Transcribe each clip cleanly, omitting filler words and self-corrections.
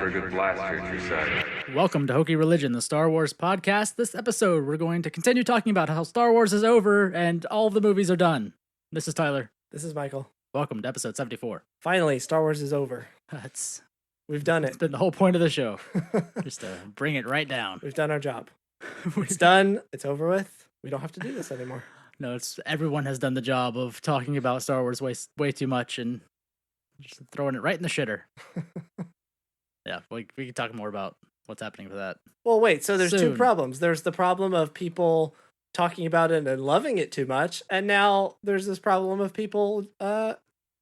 for a good blast here, you say? Welcome to Hokey Religion, the Star Wars podcast. This episode, we're going to continue talking about how Star Wars is over and all of the movies are done. This is Tyler. This is Michael. Welcome to episode 74. Finally, Star Wars is over. We've done It's it. been the whole point of the show, just to bring it right down. We've done our job. It's done. It's over with. We don't have to do this anymore. No, everyone has done the job of talking about Star Wars way too much and just throwing it right in the shitter. Yeah, we can talk more about what's happening with that. Well, wait. So there's two Soon. problems. There's the problem of people talking about it and loving it too much, and now there's this problem of people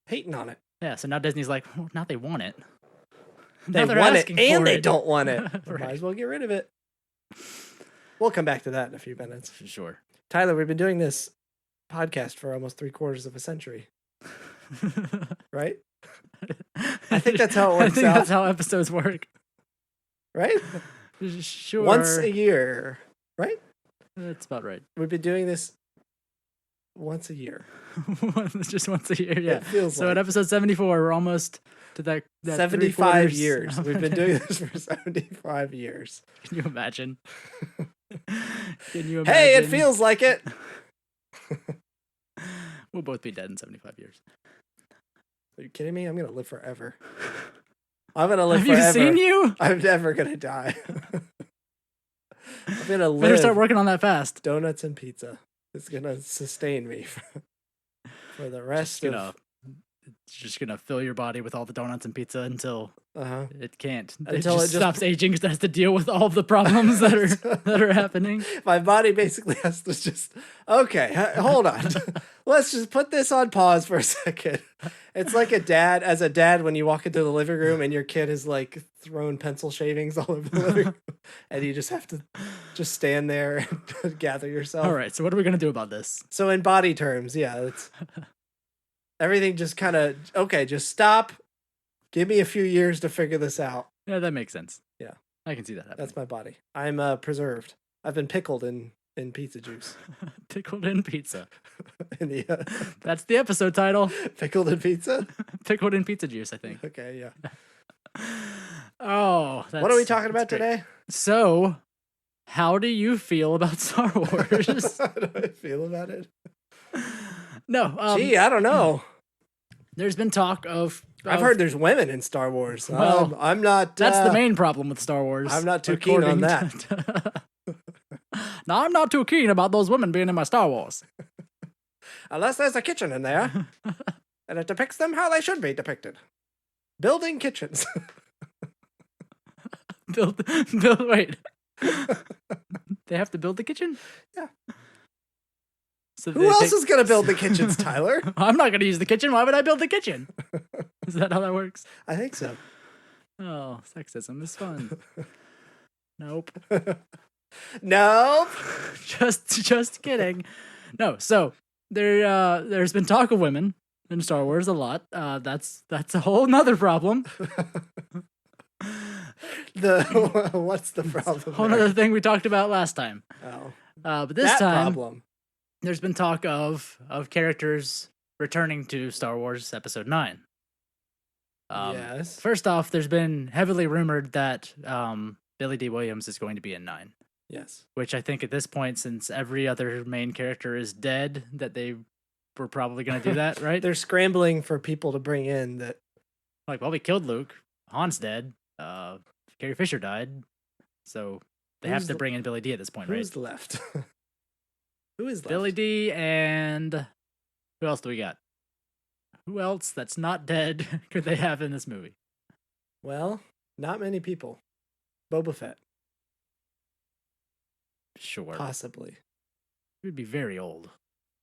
hating on it. Yeah, so now Disney's like, well, now they want it. They Now they're want it asking and for they it. don't want it. Right. Might as well get rid of it. We'll come back to that in a few minutes. For sure. Tyler, we've been doing this podcast for almost 3/4 of a century, right? I think that's how it works I think out. that's how episodes work. Right? Sure. Once a year, right? That's about right. We've been doing this once a year. Just once a year, yeah. It feels So like at episode 74, we're almost to that 75 3/4 years. of We've been it. doing this for 75 years. Can you imagine? Can you imagine? Hey, it feels like it. We'll both be dead in 75 years. Are you kidding me? I'm going to live forever. I'm going to live Have forever. you seen you? I'm never going to die. I'm going to Better start live. working on that fast. Donuts and pizza. It's going to sustain me for the rest of... It's just gonna fill your body with all the donuts and pizza until Uh-huh. it can't. Until it just stops aging because it has to deal with all the problems that are happening. My body basically has to just, okay, hold on. Let's just put this on pause for a second. It's like as a dad, when you walk into the living room and your kid is like throwing pencil shavings all over the living room and you just have to just stand there and gather yourself. All right, so what are we gonna do about this? So in body terms, yeah, it's everything just kind of, okay, just stop. Give me a few years to figure this out. Yeah, that makes sense. Yeah. I can see that happening. That's my body. I'm preserved. I've been pickled in pizza juice. Pickled in pizza. in the, That's the episode title. pickled in pizza? Pickled in pizza juice, I think. Okay, yeah. Oh, What are we talking about great. today? So, how do you feel about Star Wars? How do I feel about it? No, Gee, I don't know. there's been talk of. I've heard there's women in Star Wars. Well, I'm not. That's the main problem with Star Wars. I'm not too keen on according to- No, I'm not too keen about those women being in my Star Wars. Unless there's a kitchen in there, and it depicts them how they should be depicted. Building kitchens. Wait. They have to build the kitchen? Yeah. So Who else is going to build the kitchens, Tyler? I'm not going to use the kitchen. Why would I build the kitchen? Is that how that works? I think so. Oh, sexism is fun. Nope. Nope. Just kidding. No, so there's been talk of women in Star Wars a lot. That's a whole nother problem. What's the problem? Whole there? other thing we talked about last time. Oh, But this that time problem. there's been talk of characters returning to Star Wars Episode 9. Yes. First off, there's been heavily rumored that Billy D. Williams is going to be in 9. Yes. Which I think at this point, since every other main character is dead, that they were probably going to do that, right? They're scrambling for people to bring in that. Like, well, we killed Luke. Han's dead. Carrie Fisher died. So they have to bring in Billy D at this point, right? Who's left? Who is left? Billy D and who else do we got? Who else that's not dead could they have in this movie? Well, not many people. Boba Fett, Sure. possibly. He would be very old.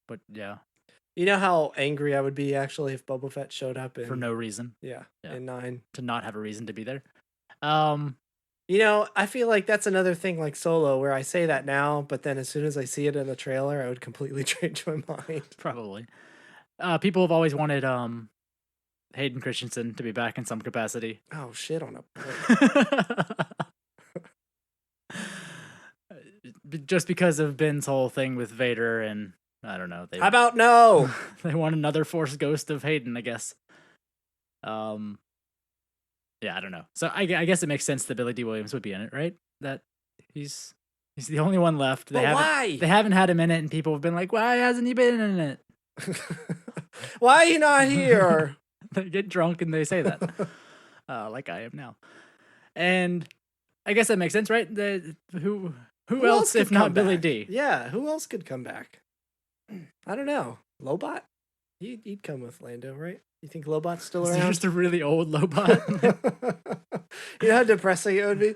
But yeah, You know how angry I would be actually if Boba Fett showed up in for no reason. yeah, Yeah. in 9. To not have a reason to be there. You know, I feel like that's another thing like Solo where I say that now, but then as soon as I see it in a trailer, I would completely change my mind. Probably. People have always wanted Hayden Christensen to be back in some capacity. Oh shit on a Just because of Ben's whole thing with Vader, and I don't know. How about no? They want another Force ghost of Hayden, I guess. Yeah, I don't know. So I guess it makes sense that Billy D. Williams would be in it, right? That he's the only one left. But why? They haven't had him in it, and people have been like, "Why hasn't he been in it?" Why are you not here? They get drunk and they say that, like I am now. And I guess that makes sense, right? Who else if not Billy D? Yeah, who else could come back? I don't know. Lobot? He'd come with Lando, right? You think Lobot's still around? Just a really old Lobot. You know how depressing it would be?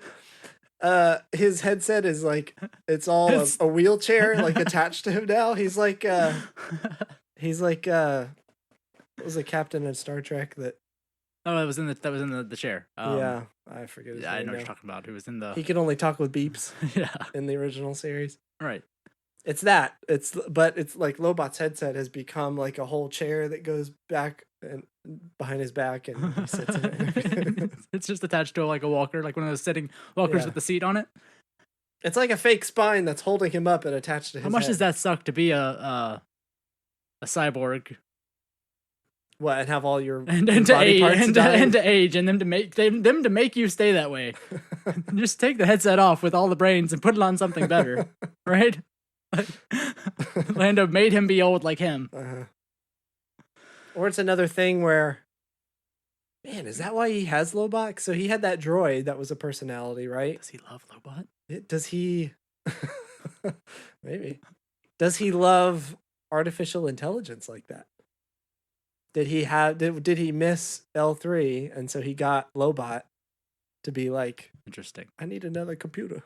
His headset is like, it's all a wheelchair like attached to him now. He's like what was the captain in Star Trek that? Oh, that was in the chair. Yeah, I forget his name. I know now. what you're talking about. Who was in the? He could only talk with beeps. Yeah. In the original series. Right. It's that. But it's like Lobot's headset has become like a whole chair that goes back and behind his back, and he sits in it. It's just attached to like a walker, like one of those sitting walkers with the seat on it. It's like a fake spine that's holding him up and attached to his How much head. does that suck to be a cyborg? What, and have all your and your to body age parts die? and to age, and them to make you stay that way. Just take the headset off with all the brains and put it on something better, right? Like, Lando made him be old like him. Or it's another thing where, man, is that why he has Lobot? So he had that droid that was a personality, right? Does he love Lobot? Does he? Maybe. Does he love artificial intelligence like that? Did he miss L3 and so he got Lobot to be like, interesting, I need another computer.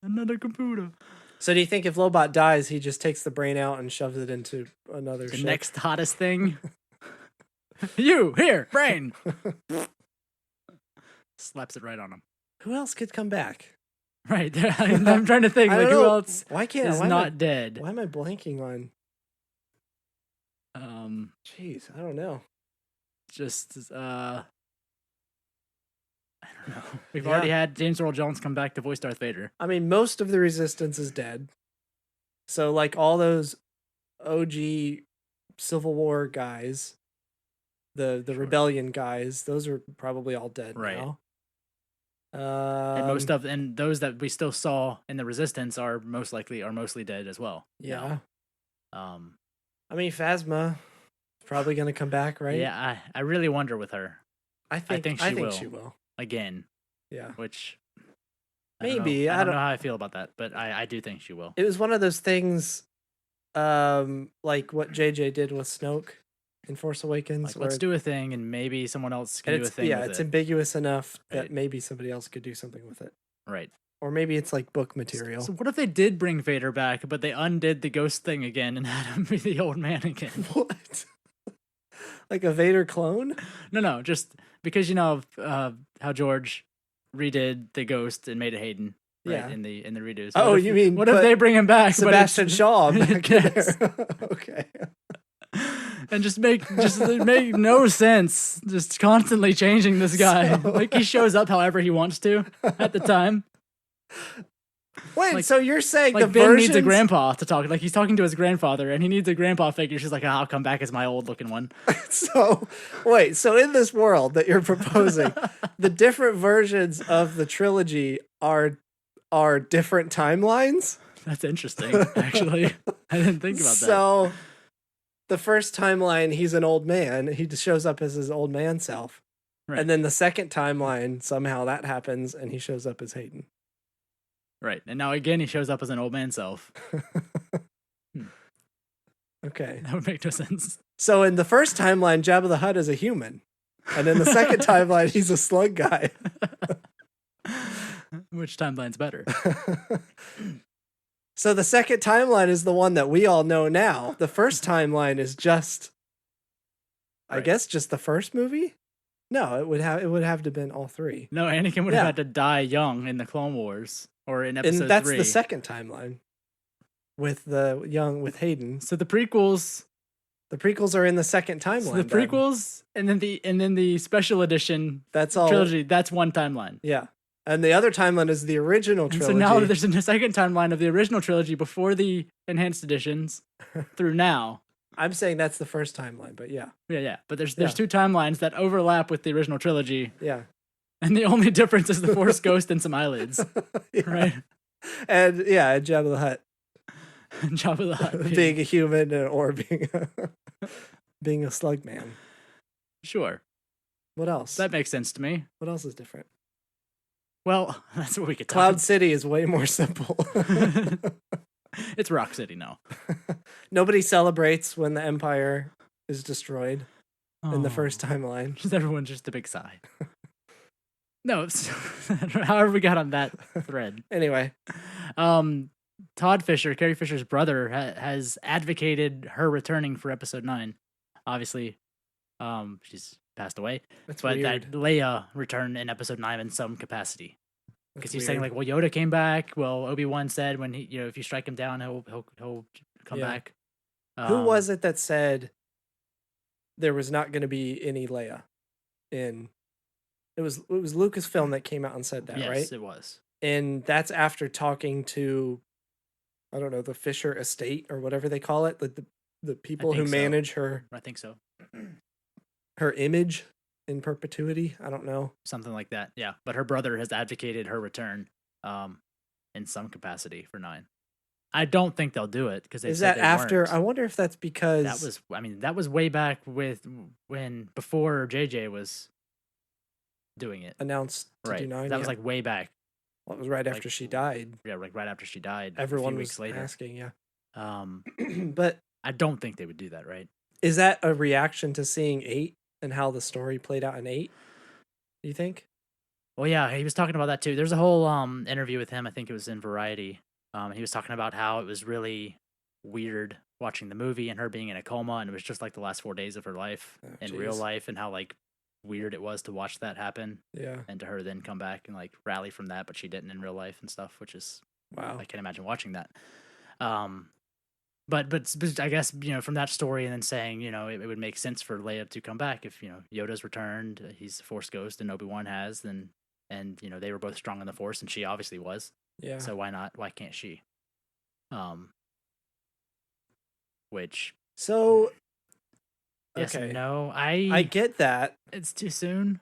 Another computer. So do you think if Lobot dies, he just takes the brain out and shoves it into another the ship? next hottest thing? You, here, brain. Slaps it right on him. Who else could come back? Right. I'm trying to think, like, who else is not dead? Why am I blanking on? Jeez, I don't know. Just, I don't know. We've already had James Earl Jones come back to voice Darth Vader. I mean, most of the Resistance is dead. So, like, all those OG Civil War guys, the Rebellion guys, those are probably all dead now. And those that we still saw in the Resistance are mostly dead as well. Yeah. I mean, Phasma is probably going to come back, right? Yeah, I really wonder with her. I think she will. Again. Yeah. Which maybe. I don't know how I feel about that, but I do think she will. It was one of those things like what JJ did with Snoke in Force Awakens. Like, let's do a thing and maybe someone else can do a thing with it. Yeah, it's ambiguous enough that maybe somebody else could do something with it. Right. Or maybe it's like book material. So what if they did bring Vader back, but they undid the ghost thing again and had him be the old man again? What? Like a Vader clone? No, just because you know how George redid the ghost and made it Hayden, right? Yeah. In the redos. You mean what if they bring him back? Sebastian Shaw back there. Okay. And just make no sense. Just constantly changing this guy. Like he shows up however he wants to at the time. Wait, like, so you're saying like the Ben versions... needs a grandpa to talk? Like he's talking to his grandfather, and he needs a grandpa figure. She's like, I'll come back as my old looking one. So in this world that you're proposing, the different versions of the trilogy are different timelines? That's interesting, actually. I didn't think about that. So the first timeline, he's an old man. He just shows up as his old man self. Right. And then the second timeline, somehow that happens, and he shows up as Hayden. Right. And now again, he shows up as an old man self. Okay. That would make no sense. So in the first timeline, Jabba the Hutt is a human. And in the second timeline, he's a slug guy. Which timeline's better? So the second timeline is the one that we all know now. The first timeline is just, I guess, just the first movie? No, it would have to have been all three. No, Anakin would have had to die young in the Clone Wars or in episode 3. And that's the second timeline with Hayden. So the prequels are in the second timeline. So the prequels and then the special edition that's all trilogy, that's one timeline. Yeah. And the other timeline is the original trilogy. And so now there's a second timeline of the original trilogy before the enhanced editions through now. I'm saying that's the first timeline, but yeah. Yeah. But there's Yeah. 2 timelines that overlap with the original trilogy, Yeah. and the only difference is the Force Ghost and some eyelids, Yeah. right? And yeah, Jabba the Hutt And Jabba the Hutt being a human or being a slug man. Sure. What else? That makes sense to me. What else is different? Well, that's what we could talk Cloud about. City is way more simple. It's Rock City now. Nobody celebrates when the Empire is destroyed in the Oh. first timeline. Just everyone's just a big sigh. No, however we got on that thread. Anyway, Todd Fisher, Carrie Fisher's brother, has advocated her returning for Episode 9. Obviously, she's passed away. that's But weird. that Leia returned in Episode 9 in some capacity. Because That's he's saying weird. like, well, Yoda came back. Well, Obi-Wan said when he, if you strike him down, he'll come Yeah. back. Who was it that said there was not going to be any Leia in? It was Lucasfilm that came out and said that, yes, right? Yes, it was. And that's after talking to, I don't know, the Fisher estate or whatever they call it, the people who manage her. I think so. Her image in perpetuity. I don't know. Something like that. Yeah, but her brother has advocated her return, in some capacity for 9. I don't think they'll do it because is that after? Weren't. I wonder if that's because that was. I mean, that was way back before JJ was doing it. Announced to do 9. That was like way back. Well, it was right after she died. Yeah, like right after she died. Everyone a few was weeks later. asking, yeah. But I don't think they would do that, right? Is that a reaction to seeing 8 and how the story played out in 8? Do you think? Well, yeah, he was talking about that too. There's a whole interview with him. I think it was in Variety. And he was talking about how it was really weird watching the movie and her being in a coma, and it was just like the last 4 days of her life in real life, and how like weird it was to watch that happen. Yeah. And to her then come back and like rally from that, but she didn't in real life and stuff, which is wow. I can't imagine watching that. But I guess, from that story and then saying, it would make sense for Leia to come back if, Yoda's returned, he's a Force ghost, and Obi-Wan has, then, and, they were both strong in the Force, and she obviously was. Yeah. So why not? Why can't she? Which. So. Yes okay. And no. I get that. It's too soon.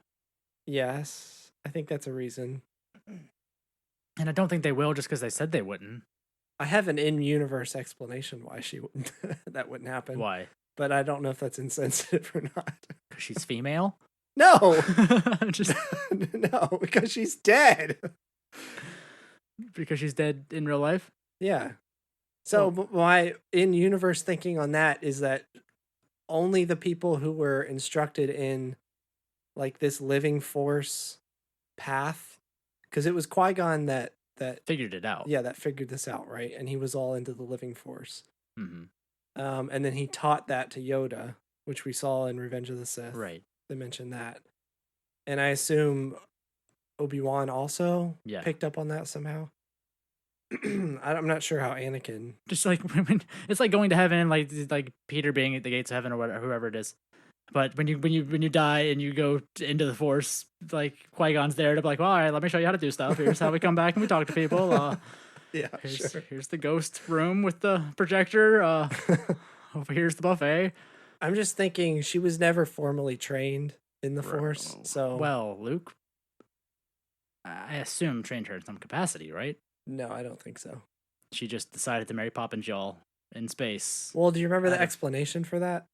Yes. I think that's a reason. And I don't think they will just because they said they wouldn't. I have an in-universe explanation why she wouldn't. That wouldn't happen. Why? But I don't know if that's insensitive or not. Because she's female? No! Just... no, because she's dead. Because she's dead in real life? Yeah. So my in-universe thinking on that is that only the people who were instructed in like this living force path, because it was Qui-Gon that figured it out. Yeah, that figured this out, right? And he was all into the living force. Mm-hmm. And then he taught that to Yoda, which we saw in Revenge of the Sith. Right. They mentioned that. And I assume Obi-Wan also picked up on that somehow. I'm not sure how Anakin. Just like it's like going to heaven, like Peter being at the gates of heaven or whatever, whoever it is. But when you die and you go into the Force, like Qui-Gon's there to be like, well, all right, let me show you how to do stuff. Here's how we come back and we talk to people. Here's the ghost room with the projector. Over here's the buffet. I'm just thinking she was never formally trained in the Force, so well, Luke, I assume trained her in some capacity, right? No, I don't think so. She just decided to marry Poppins y'all in space. Well, do you remember the explanation for that?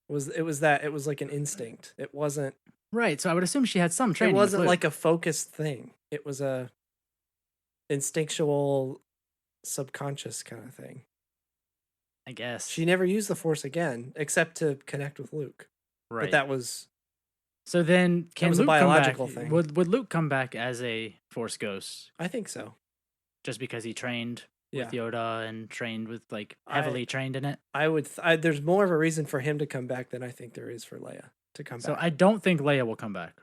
It was like an instinct. It wasn't right. So I would assume she had some training. It wasn't like a focused thing. It was a instinctual, subconscious kind of thing. I guess she never used the Force again, except to connect with Luke. Right. But that was. So then, can Luke a biological thing? Would Luke come back as a Force ghost? I think so. Just because he trained with Yoda and trained with heavily trained in it. I would. There's more of a reason for him to come back than I think there is for Leia to come back. So I don't think Leia will come back.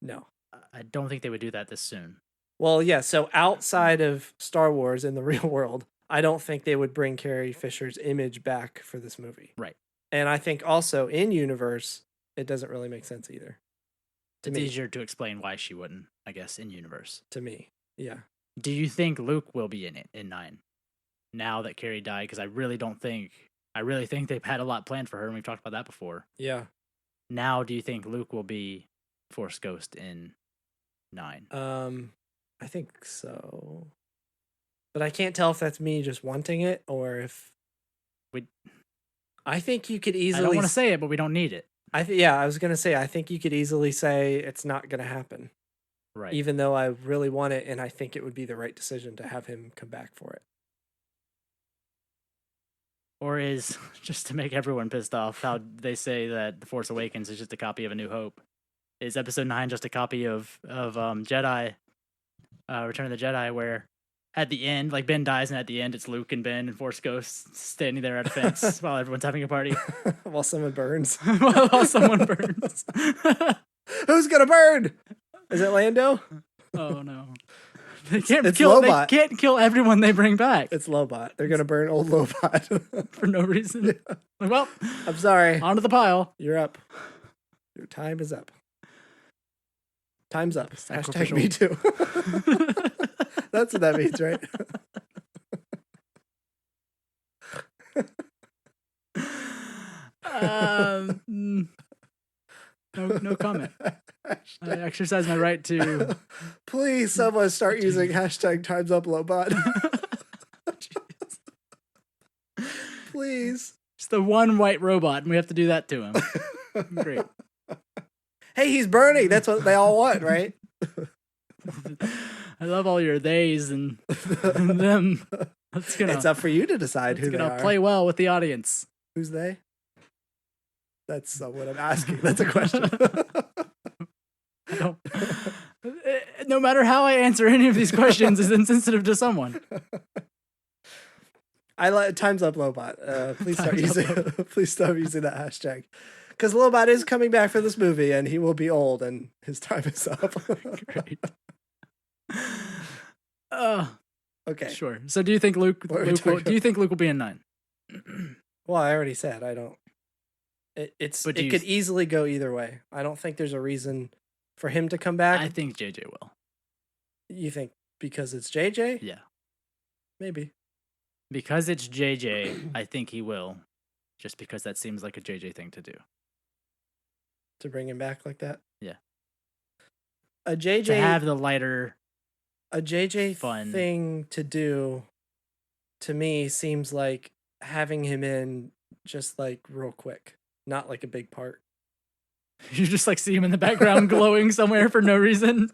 No, I don't think they would do that this soon. Well, yeah. So outside of Star Wars in the real world, I don't think they would bring Carrie Fisher's image back for this movie. Right. And I think also in universe, it doesn't really make sense either. It's easier to explain why she wouldn't, I guess, in universe. To me, yeah. Do you think Luke will be in it in 9? Now that Carrie died, because I really don't think I really think they've had a lot planned for her, and we've talked about that before. Yeah. Now, do you think Luke will be Force Ghost in 9? I think so. But I can't tell if that's me just wanting it or if I think you could easily I don't want to say it, but we don't need it. I was gonna say I think you could easily say it's not gonna happen. Right. Even though I really want it, and I think it would be the right decision to have him come back for it. Or is, just to make everyone pissed off, how they say that The Force Awakens is just a copy of A New Hope. Is Episode 9 just a copy of Jedi, Return of the Jedi, where at the end, like Ben dies, and at the end it's Luke and Ben and Force Ghosts standing there at a fence while everyone's having a party. While someone burns. while someone burns. Who's gonna burn? Is it Lando? Oh no. They can't It's kill. Lobot. They can't kill everyone they bring back It's Lobot. They're gonna burn old Lobot. for no reason. Yeah. Like, well, I'm sorry. onto the pile. You're up. Your time is up. Time's up. Sacrificial. Hashtag me too. That's what that means, right? No comment. I exercise my right to. Please, someone start using hashtag time's up Lobot. Please. It's the one white robot, and we have to do that to him. Great. Hey, he's burning. That's what they all want, right? I love all your theys and them. It's up for you to decide who they are. Play well with the audience. Who's they? That's what I'm asking. That's a question. I don't, no matter how I answer any of these questions is insensitive to someone. I like time's up Lobot. Please start using please stop using that hashtag. Because Lobot is coming back for this movie and he will be old and his time is up. Great. Okay. Sure. So do you think Luke will be in 9? Well, I already said I don't. It could easily go either way. I don't think there's a reason for him to come back. I think JJ will. You think because it's JJ? Yeah. Maybe. Because it's JJ, I think he will. Just because that seems like a JJ thing to do. To bring him back like that? Yeah. A JJ to have the lighter a JJ fun thing to do to me seems like having him in just like real quick. Not like a big part. You just like see him in the background glowing somewhere for no reason.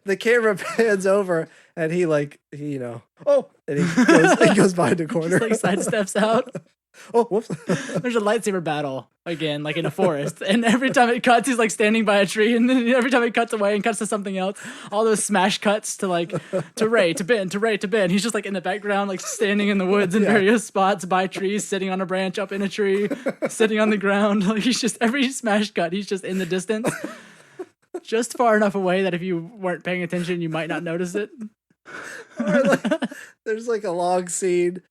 The camera pans over and he and he goes behind a corner. Just like sidesteps out. Oh, whoops. There's a lightsaber battle again, like in a forest. And every time it cuts, he's like standing by a tree. And then every time it cuts away and cuts to something else, all those smash cuts to Rey, to Ben, to Rey, to Ben. He's just like in the background, like standing in the woods in various spots, by trees, sitting on a branch, up in a tree, sitting on the ground. Like he's just, every smash cut, he's just in the distance. Just far enough away that if you weren't paying attention, you might not notice it. Or there's like a long scene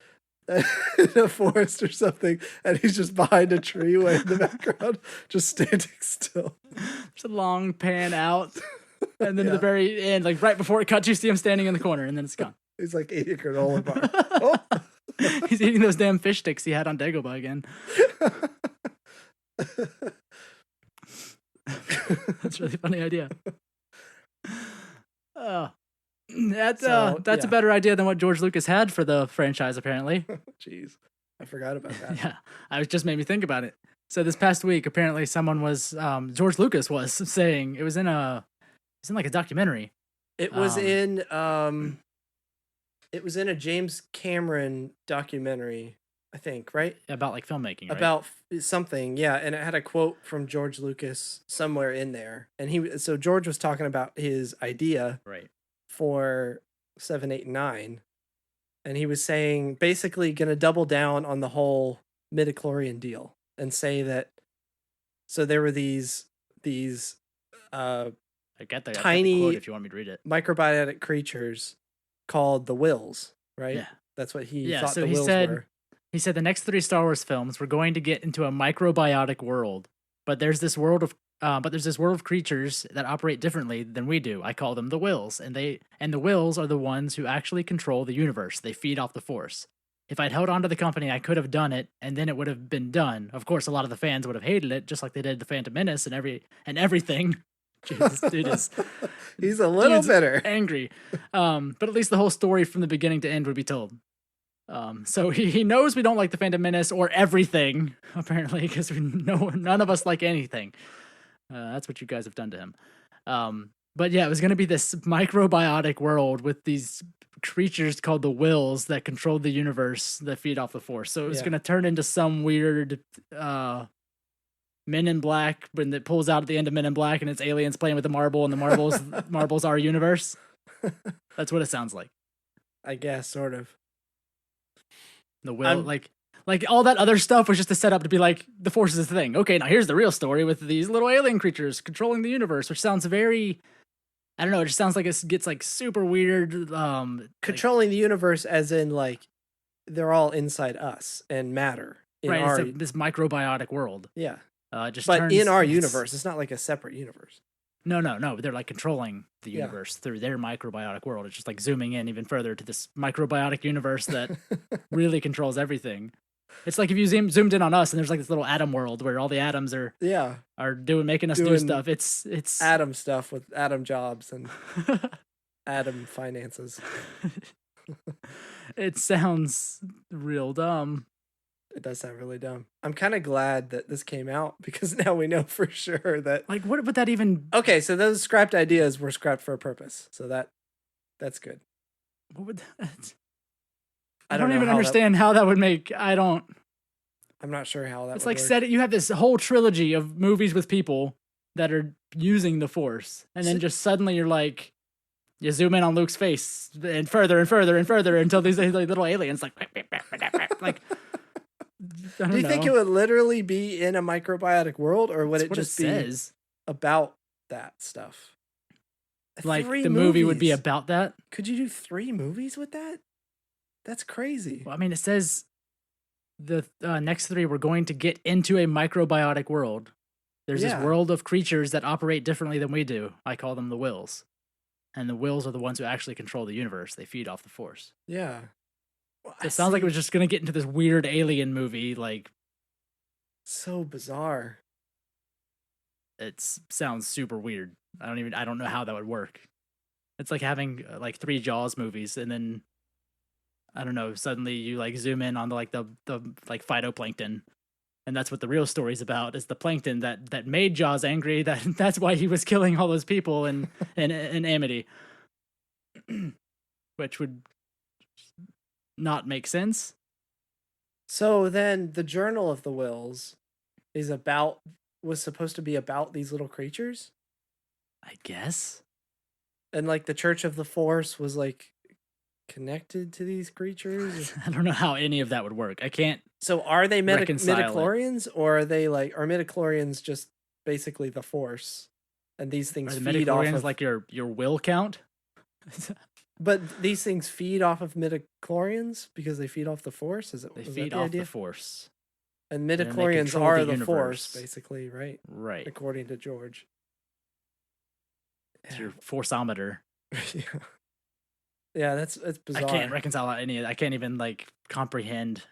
in a forest or something, and he's just behind a tree way in the background, just standing still. There's a long pan out, and then at the very end, like right before it cuts, you see him standing in the corner, and then it's gone. He's like eating a granola bar. Oh. He's eating those damn fish sticks he had on Dagobah again. That's a really funny idea. That's a better idea than what George Lucas had for the franchise, apparently. Jeez, I forgot about that. Yeah, it just made me think about it. So this past week, apparently someone was, George Lucas was saying, it was in like a documentary. It was in a James Cameron documentary, I think, right? About like filmmaking, right? About something, yeah. And it had a quote from George Lucas somewhere in there. And so George was talking about his idea. Right. For 7, 8, and 9, and he was saying basically going to double down on the whole midichlorian deal and say that. So there were these I get that tiny quote if you want me to read it. Microbiotic creatures called the Wills, right? Yeah, that's what he thought so the Wills were. He said the next 3 Star Wars films we're going to get into a microbiotic world, but there's this world of creatures that operate differently than we do. I call them the Wills, and the Wills are the ones who actually control the universe. They feed off the Force. if I'd held on to the company, I could have done it, and then it would have been done. Of course, a lot of the fans would have hated it, just like they did the Phantom Menace and everything. Jesus, He's a little dude's bitter. angry. But at least the whole story from the beginning to end would be told. So he knows we don't like the Phantom Menace or everything, apparently, because none of us like anything. That's what you guys have done to him. But yeah, it was going to be this microbiotic world with these creatures called the Wills that controlled the universe that feed off the Force. So it was going to turn into some weird Men in Black when it pulls out at the end of Men in Black and it's aliens playing with the marble and the marbles our universe. That's what it sounds like. I guess, sort of. The Will, like all that other stuff was just a setup to be like, the Force is the thing. Okay, now here's the real story with these little alien creatures controlling the universe, which sounds very, I don't know, it just sounds like it gets like super weird. Controlling the universe as in like they're all inside us and matter. Right, it's this microbiotic world. Yeah. But in our universe, it's not like a separate universe. No. They're like controlling the universe through their microbiotic world. It's just like zooming in even further to this microbiotic universe that really controls everything. It's like if you zoomed in on us and there's like this little atom world where all the atoms are making us do stuff. It's atom stuff with atom jobs and atom finances. It sounds real dumb. It does sound really dumb. I'm kind of glad that this came out because now we know for sure that. Like, what would that even? Okay, so those scrapped ideas were scrapped for a purpose. So that's good. What would that? I don't even understand how that would make. I'm not sure how that. It's like you have this whole trilogy of movies with people that are using the Force, and then just suddenly you're like, you zoom in on Luke's face and further and further and further until these like, little aliens like. Do you think it would literally be in a microbiotic world, or would it just be about that stuff? Like the movie would be about that? Could you do 3 movies with that? That's crazy. Well, I mean, it says the next 3 we're going to get into a microbiotic world. There's this world of creatures that operate differently than we do. I call them the Wills. And the Wills are the ones who actually control the universe. They feed off the Force. Yeah. Well, it sounds like it was just going to get into this weird alien movie, like... So bizarre. It sounds super weird. I don't know how that would work. It's like having like 3 Jaws movies, and then, I don't know, suddenly you like zoom in on the like phytoplankton, and that's what the real story's about, is the plankton that made Jaws angry, that's why he was killing all those people in Amity. Which would not make sense. So then the Journal of the Wills was supposed to be about these little creatures? I guess. And like the Church of the Force was like connected to these creatures? I don't know how any of that would work. I can't. So are they midichlorians, or are midichlorians just basically the Force? And these things feed off of like your will count? But these things feed off of midichlorians because they feed off the Force? They feed off the Force. And midichlorians are the Force, basically, right? Right. According to George. It's your Forceometer. Yeah, it's bizarre. I can't reconcile any of that. I can't even like comprehend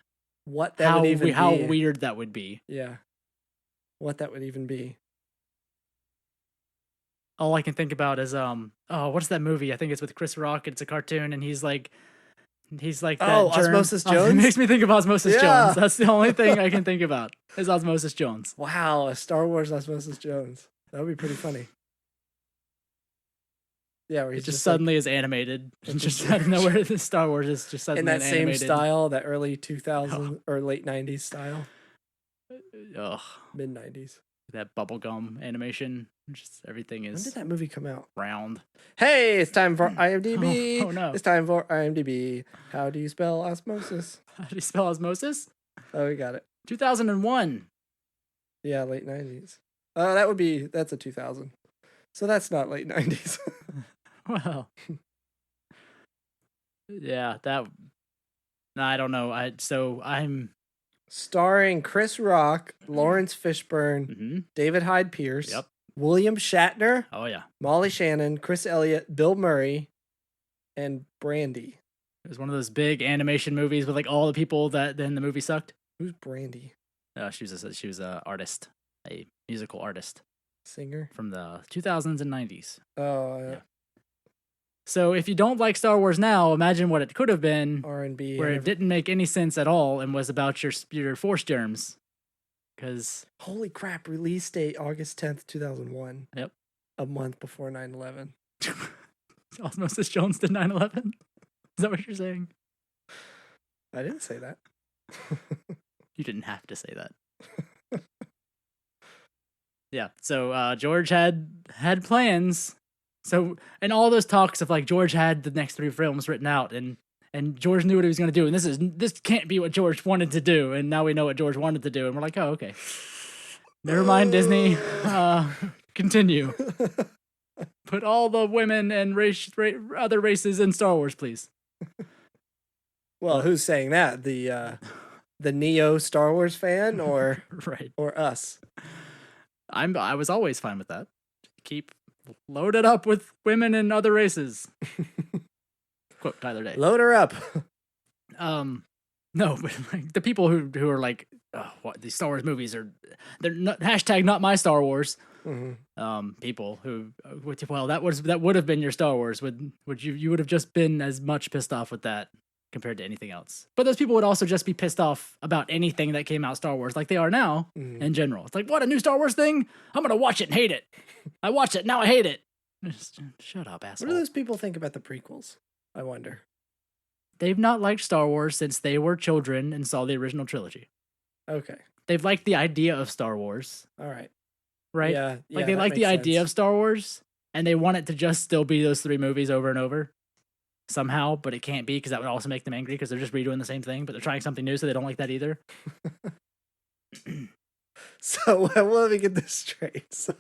what that would even be. How weird that would be. Yeah. What that would even be. All I can think about is what's that movie? I think it's with Chris Rock. It's a cartoon, and he's like that Osmosis Jones. It makes me think of Osmosis Jones. That's the only thing I can think about is Osmosis Jones. Wow, a Star Wars Osmosis Jones. That would be pretty funny. Yeah, where it just suddenly is animated, and just out of nowhere, the Star Wars is just suddenly in that animated. same style, that early 2000s or late 90s style. Ugh, mid 90s. That bubblegum animation. Just everything is. When did that movie come out? Round. Hey, it's time for IMDb. Oh no! It's time for IMDb. How do you spell osmosis? How do you spell osmosis? Oh, we got it. 2001. Yeah, late 90s. That's a 2000. So that's not late 90s. Well. Yeah, that. No, I don't know. I'm. Starring Chris Rock, Lawrence Fishburne, David Hyde Pierce, William Shatner, oh yeah, Molly Shannon, Chris Elliott, Bill Murray, and Brandy. It was one of those big animation movies with like all the people that then the movie sucked. Who's Brandy? She was a artist, a musical artist Singer? from the 2000s and 90s. Oh, Yeah. So if you don't like Star Wars now, imagine what it could have been, R&B. where it didn't make any sense at all and was about your Force germs. Because holy crap! Release date August 10th, 2001. Yep. A month before 9/11. Osmosis Jones did 9/11. Is that what you're saying? I didn't say that. You didn't have to say that. Yeah. So George had plans. So and all those talks of like George had the next 3 films written out and George knew what he was going to do, and this can't be what George wanted to do, and now we know what George wanted to do, and we're like, oh, okay. Never mind, Disney. Continue. Put all the women and other races in Star Wars, please. Well, who's saying that? The Neo Star Wars fan, or right, or us? I was always fine with that. Keep loaded up with women and other races. Quote Tyler Day. Load her up. No, but like the people who are like, oh, what these Star Wars movies they're not, hashtag not my Star Wars. Mm-hmm. People who, well, that would have been your Star Wars. Would you would have just been as much pissed off with that compared to anything else. But those people would also just be pissed off about anything that came out Star Wars, like they are now in general. It's like, what, a new Star Wars thing? I'm gonna watch it and hate it. I watched it, now I hate it. Just, shut up, asshole. What do those people think about the prequels? I wonder. They've not liked Star Wars since they were children and saw the original trilogy. Okay. They've liked the idea of Star Wars. All right. Right? Yeah. Like they like the idea of Star Wars, and they want it to just still be those 3 movies over and over somehow, but it can't be because that would also make them angry because they're just redoing the same thing, but they're trying something new, so they don't like that either. So let me get this straight. So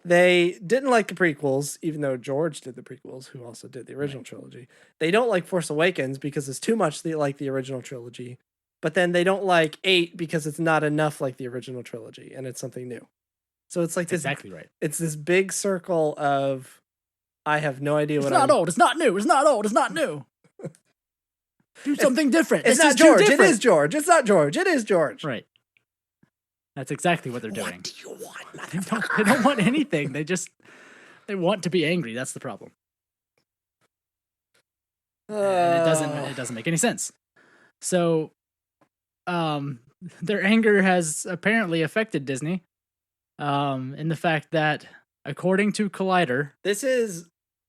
they didn't like the prequels, even though George did the prequels, who also did the original trilogy. They don't like Force Awakens because it's too much like the original trilogy. But then they don't like 8 because it's not enough like the original trilogy and it's something new. So it's like this, exactly right. It's this big circle of I have no idea what it's not old, it's not new, it's not old, it's not new. Do something different. It's not George, it is George. It's not George, it is George. Right. That's exactly what they're doing. What do you want, they don't want anything. They want to be angry. That's the problem. And it doesn't make any sense. So, their anger has apparently affected Disney, in the fact that, according to Collider,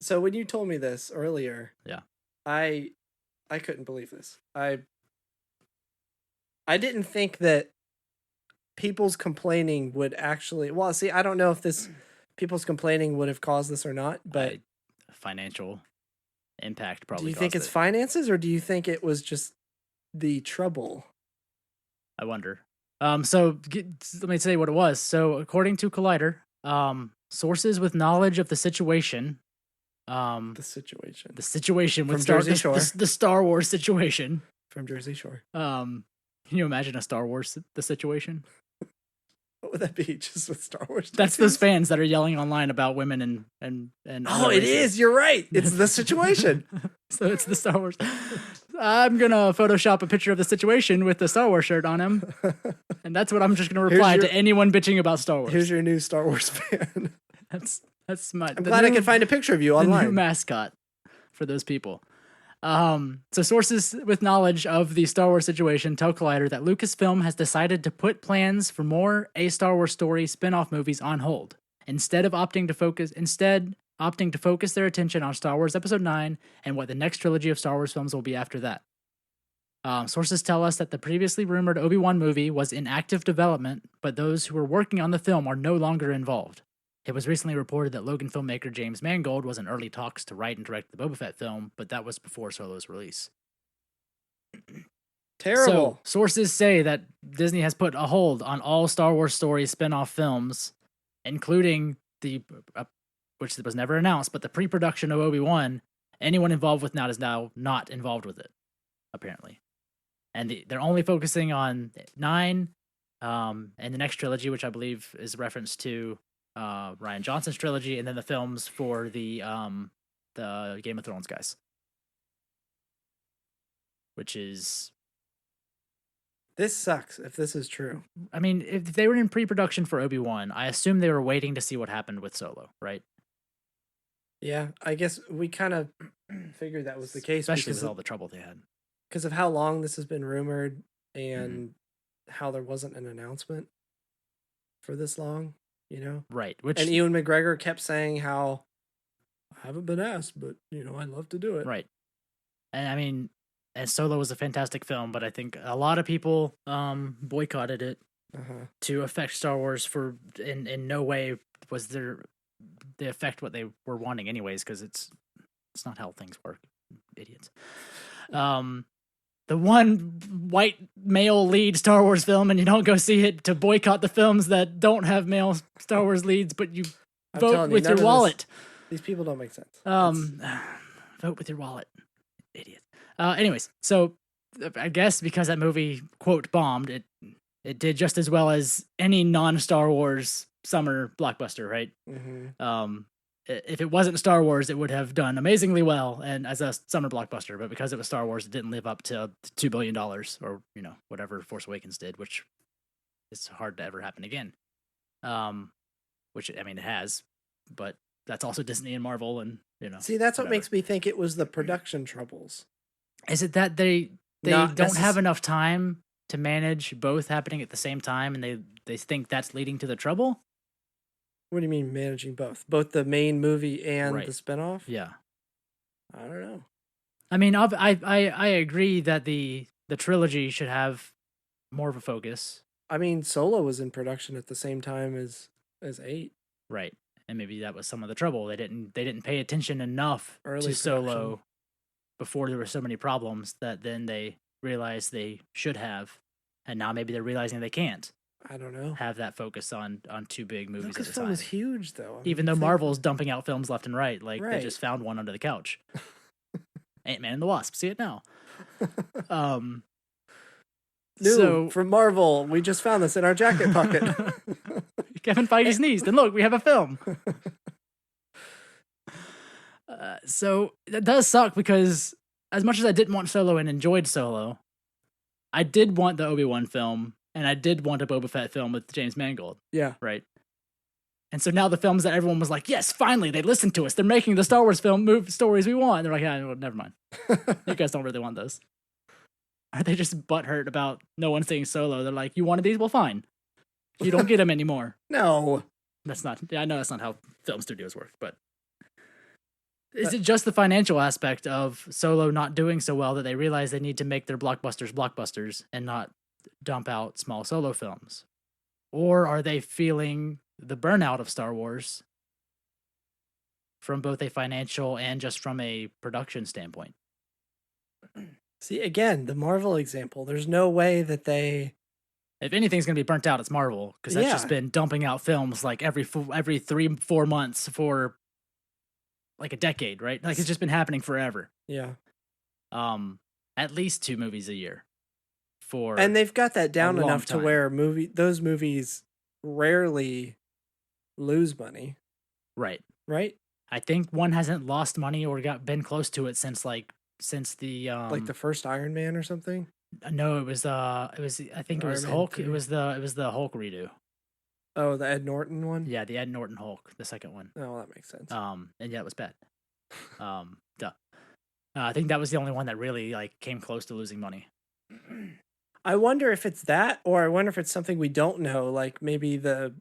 so when you told me this earlier, yeah, I couldn't believe this. I didn't think that people's complaining would actually, well, see, I don't know if this people's complaining would have caused this or not, but financial impact probably. Do you think it's finances, or do you think it was just the trouble? I wonder. So let me say what it was. So according to Collider, sources with knowledge of the situation, the situation with Jersey Shore, the Star Wars situation from Jersey Shore. Can you imagine a Star Wars the situation? What would that be? Just with Star Wars? That's those fans that are yelling online about women and oh, it is. You're right. It's the situation. So it's the Star Wars. I'm gonna Photoshop a picture of the situation with the Star Wars shirt on him, and that's what I'm just gonna reply to anyone bitching about Star Wars. Here's your new Star Wars fan. That's my. I'm glad I can find a picture of you online. The new mascot for those people. So sources with knowledge of the Star Wars situation tell Collider that Lucasfilm has decided to put plans for more A Star Wars Story spin-off movies on hold, instead opting to focus their attention on Star Wars Episode 9 and what the next trilogy of Star Wars films will be after that. Sources tell us that the previously rumored Obi-Wan movie was in active development, but those who were working on the film are no longer involved. It was recently reported that Logan filmmaker James Mangold was in early talks to write and direct the Boba Fett film, but that was before Solo's release. Terrible. So, sources say that Disney has put a hold on all Star Wars story spin-off films, including which was never announced, but the pre-production of Obi-Wan. Anyone involved with now is now not involved with it, apparently. And they're only focusing on 9 and the next trilogy, which I believe is reference to Rian Johnson's trilogy, and then the films for the Game of Thrones guys. which is, This sucks if this is true. I mean, if they were in pre-production for Obi-Wan, I assume they were waiting to see what happened with Solo, right? Yeah, I guess we kind of figured that was the case, Especially with all the trouble they had. because of how long this has been rumored and how there wasn't an announcement for this long, you know? Right. Which, And Ewan McGregor kept saying how, I haven't been asked, but, I'd love to do it. right. And I mean, and Solo was a fantastic film, but I think a lot of people boycotted it Uh-huh. to affect Star Wars for in no way was the effect what they were wanting anyways, because it's not how things work, idiots. The one white male lead Star Wars film, and you don't go see it to boycott the films that don't have male Star Wars leads, but you I'm vote telling you, with none your of wallet. These people don't make sense. Vote with your wallet, idiot. Anyways, so I guess because that movie quote bombed, it did just as well as any non-Star Wars summer blockbuster, right? Mm-hmm. If it wasn't Star Wars, it would have done amazingly well and as a summer blockbuster. But because it was Star Wars, it didn't live up to $2 billion or whatever Force Awakens did, which is hard to ever happen again. Which I mean it has, but that's also Disney and Marvel, and See, that's what whatever. makes me think it was the production troubles. Is it that they Not don't have enough time to manage both happening at the same time, and they think that's leading to the trouble? What do you mean managing both? Both the main movie and Right. the spinoff? Yeah. I don't know. I mean, I agree that the trilogy should have more of a focus. I mean, Solo was in production at the same time as 8. Right. And maybe that was some of the trouble. They didn't pay attention enough Early to Solo production. before there were so many problems that then they realized they should have, and now maybe they're realizing they can't I don't know. have that focus on two big movies at a Lucasfilm time. was huge, though. Even though Marvel's dumping out films left and right, like they Right. just found one under the couch. Ant-Man and the Wasp, see it now. New So from Marvel, we just found this in our jacket pocket. Kevin Feige sneezed, and look, we have a film. So that does suck because as much as I didn't want Solo and enjoyed Solo, I did want the Obi-Wan film, and I did want a Boba Fett film with James Mangold. Yeah. Right. And so now the films that everyone was like, yes, finally, they listened to us. They're making the Star Wars film stories we want. And they're like, yeah, well, never mind. You guys don't really want those. Are they just butthurt about no one seeing Solo? They're like, you wanted these? Well, fine. You don't get them anymore. No. That's not, I know that's not how film studios work, but is it just the financial aspect of Solo not doing so well that they realize they need to make their blockbusters and not dump out small Solo films? Or are they feeling the burnout of Star Wars from both a financial and just from a production standpoint? See, again, the Marvel example. There's no way that they... If anything's going to be burnt out, it's Marvel, because that's just been dumping out films like every 3-4 months for like a decade, right? Like it's just been happening forever. Yeah. At least 2 movies a year. And they've got that down enough time. to where those movies rarely lose money. Right. Right? I think one hasn't lost money or been close to it since the like the first Iron Man or something. No, it was I think it was Hulk. It was the Hulk redo. Oh, the Ed Norton one? Yeah, the Ed Norton Hulk, the second one. Oh, that makes sense. And yeah, it was bad. Duh. I think that was the only one that really like came close to losing money. I wonder if it's that, or I wonder if it's something we don't know, like maybe the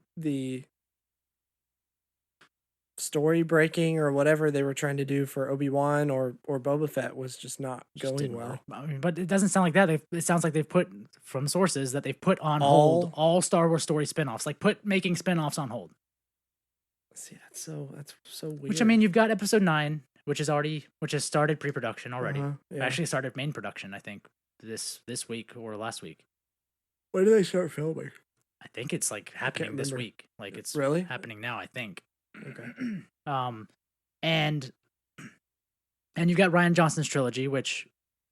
story breaking or whatever they were trying to do for Obi-Wan or Boba Fett was just not going well. I mean, but it doesn't sound like that. It sounds like they've put, from sources, that they've put on hold all Star Wars story spinoffs, like put making spinoffs on hold. See, that's so weird. Which, I mean, you've got Episode 9, which has started pre-production already. Yeah. Actually started main production, I think, this week or last week. When do they start filming? I think it's like happening this week. Like it's really happening now, I think. Okay. And you've got Rian Johnson's trilogy, which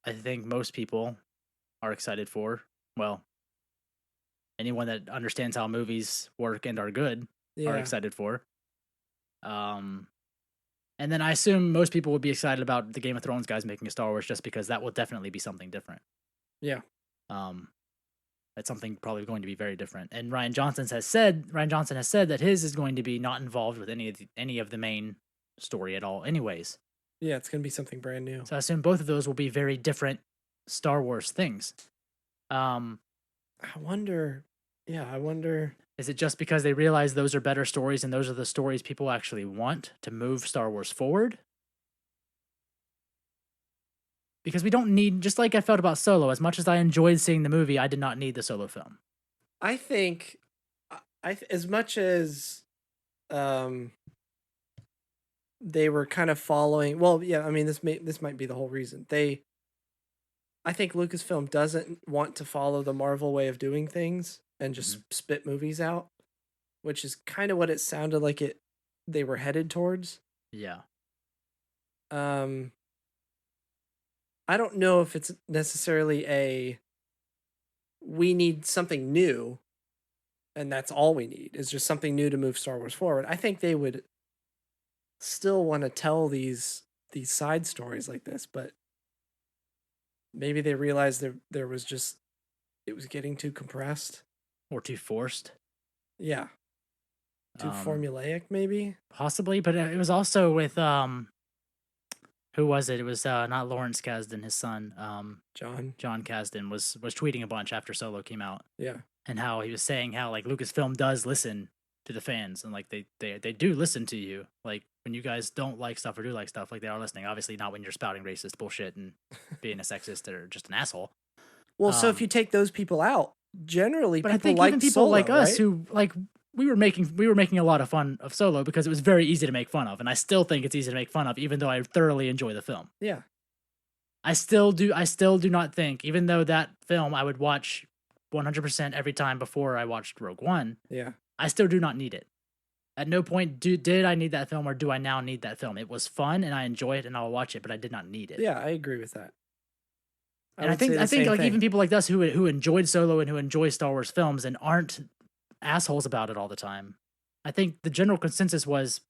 I think most people are excited for. Well, anyone that understands how movies work and are good are excited for. And And then I assume most people would be excited about the Game of Thrones guys making a Star Wars just because that will definitely be something different. Yeah. Um, it's something probably going to be very different. And Ryan Johnson has said that his is going to be not involved with any of the main story at all, anyways. Yeah, it's gonna be something brand new. So I assume both of those will be very different Star Wars things. I wonder. Yeah, I wonder. Is it just because they realize those are better stories and those are the stories people actually want to move Star Wars forward? Because we don't need, just like I felt about Solo, as much as I enjoyed seeing the movie, I did not need the Solo film. I think, as much as, they were kind of following. Well, yeah. I mean, this might be the whole reason I think Lucasfilm doesn't want to follow the Marvel way of doing things and just spit movies out, which is kind of what it sounded like they were headed towards. Yeah. I don't know if it's necessarily we need something new and that's all we need is just something new to move Star Wars forward. I think they would still want to tell these side stories like this, but maybe they realized there was just it was getting too compressed or too forced. Yeah. Too formulaic, maybe? Possibly, but it was also with who was it? It was not Lawrence Kasdan, his son. John Kasdan was tweeting a bunch after Solo came out. Yeah. And how he was saying how like Lucasfilm does listen to the fans and like they do listen to you. Like when you guys don't like stuff or do like stuff, like they are listening. Obviously not when you're spouting racist bullshit and being a sexist or just an asshole. Well, so if you take those people out, generally but people I think like even people Solo, like us right? who like we were making a lot of fun of Solo because it was very easy to make fun of, and I still think it's easy to make fun of, even though I thoroughly enjoy the film. Yeah. I still do not think, even though that film I would watch 100% every time before I watched Rogue One. Yeah. I still do not need it. At no point did I need that film or do I now need that film. It was fun and I enjoy it and I'll watch it, but I did not need it. Yeah, I agree with that. And I think like even people like us who enjoyed Solo and who enjoy Star Wars films and aren't assholes about it all the time. I think the general consensus was,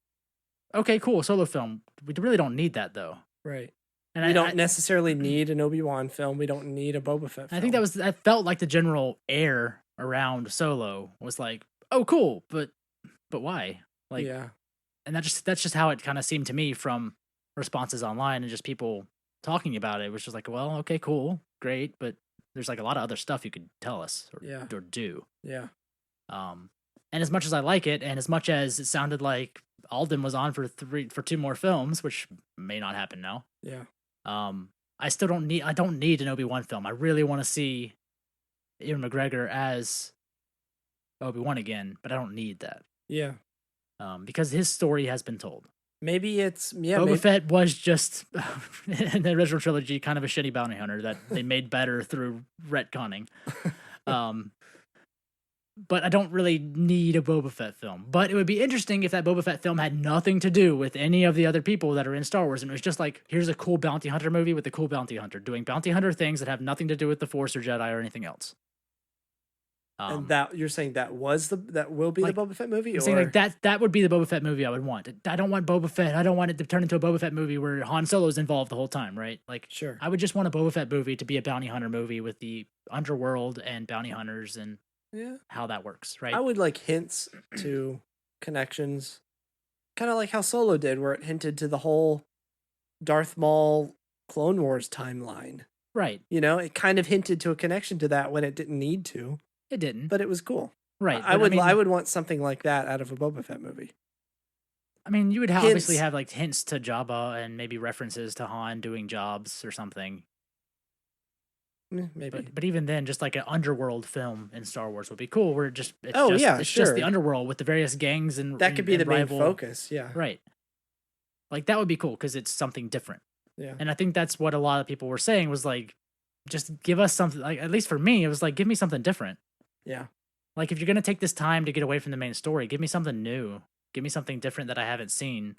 okay, cool, Solo film. We really don't need that though. Right. And we don't necessarily need an Obi-Wan film. We don't need a Boba Fett film. I think that felt like the general air around Solo was like, oh, cool, but why? Like, yeah. And that's just how it kind of seemed to me from responses online and just people talking about it. It was just like, well, okay, cool, great, but there's like a lot of other stuff you could tell us or do. Yeah. And as much as I like it, and as much as it sounded like Alden was on for 2 more films, which may not happen now. Yeah. I still don't need an Obi-Wan film. I really want to see Ewan McGregor as Obi-Wan again, but I don't need that. Yeah. Because his story has been told. Maybe it's Boba Fett was just in the original trilogy kind of a shitty bounty hunter that they made better through retconning. But I don't really need a Boba Fett film. But it would be interesting if that Boba Fett film had nothing to do with any of the other people that are in Star Wars, and it was just like, here's a cool bounty hunter movie with a cool bounty hunter doing bounty hunter things that have nothing to do with the Force or Jedi or anything else. And that you're saying that will be the Boba Fett movie? I'm saying like that would be the Boba Fett movie I would want. I don't want Boba Fett. I don't want it to turn into a Boba Fett movie where Han Solo's involved the whole time, right? Like, sure. I would just want a Boba Fett movie to be a bounty hunter movie with the underworld and bounty hunters and how that works, right? I would like hints to connections, kind of like how Solo did, where it hinted to the whole Darth Maul Clone Wars timeline. Right. You know, it kind of hinted to a connection to that when it didn't need to. It didn't. But it was cool. Right. I would want something like that out of a Boba Fett movie. I mean, you would obviously have like hints to Jabba and maybe references to Han doing jobs or something. Maybe. But even then, just like an underworld film in Star Wars would be cool. Where it's just the underworld with the various gangs and that could be the rival main focus. Yeah. Right. Like that would be cool because it's something different. Yeah. And I think that's what a lot of people were saying was like, just give us something. Like at least for me, it was like, give me something different. Yeah. Like if you're gonna take this time to get away from the main story, give me something new. Give me something different that I haven't seen.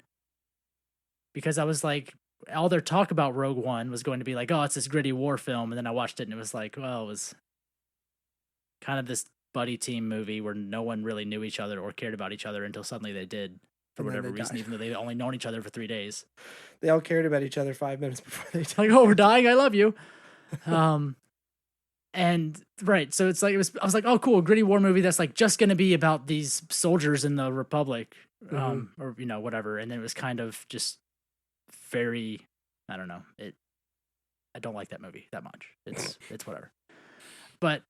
Because I was like, all their talk about Rogue One was going to be like, oh, it's this gritty war film, and then I watched it and it was like, well, it was kind of this buddy team movie where no one really knew each other or cared about each other until suddenly they did. for And then whatever they reason, died. even though they've only known each other for 3 days. They all cared about each other 5 minutes before they died. Like, oh, we're dying. I love you. And right, so it's like I was like, oh, cool, gritty war movie that's like just gonna be about these soldiers in the Republic, or whatever. And then it was kind of just very, I don't know. I don't like that movie that much. It's whatever. But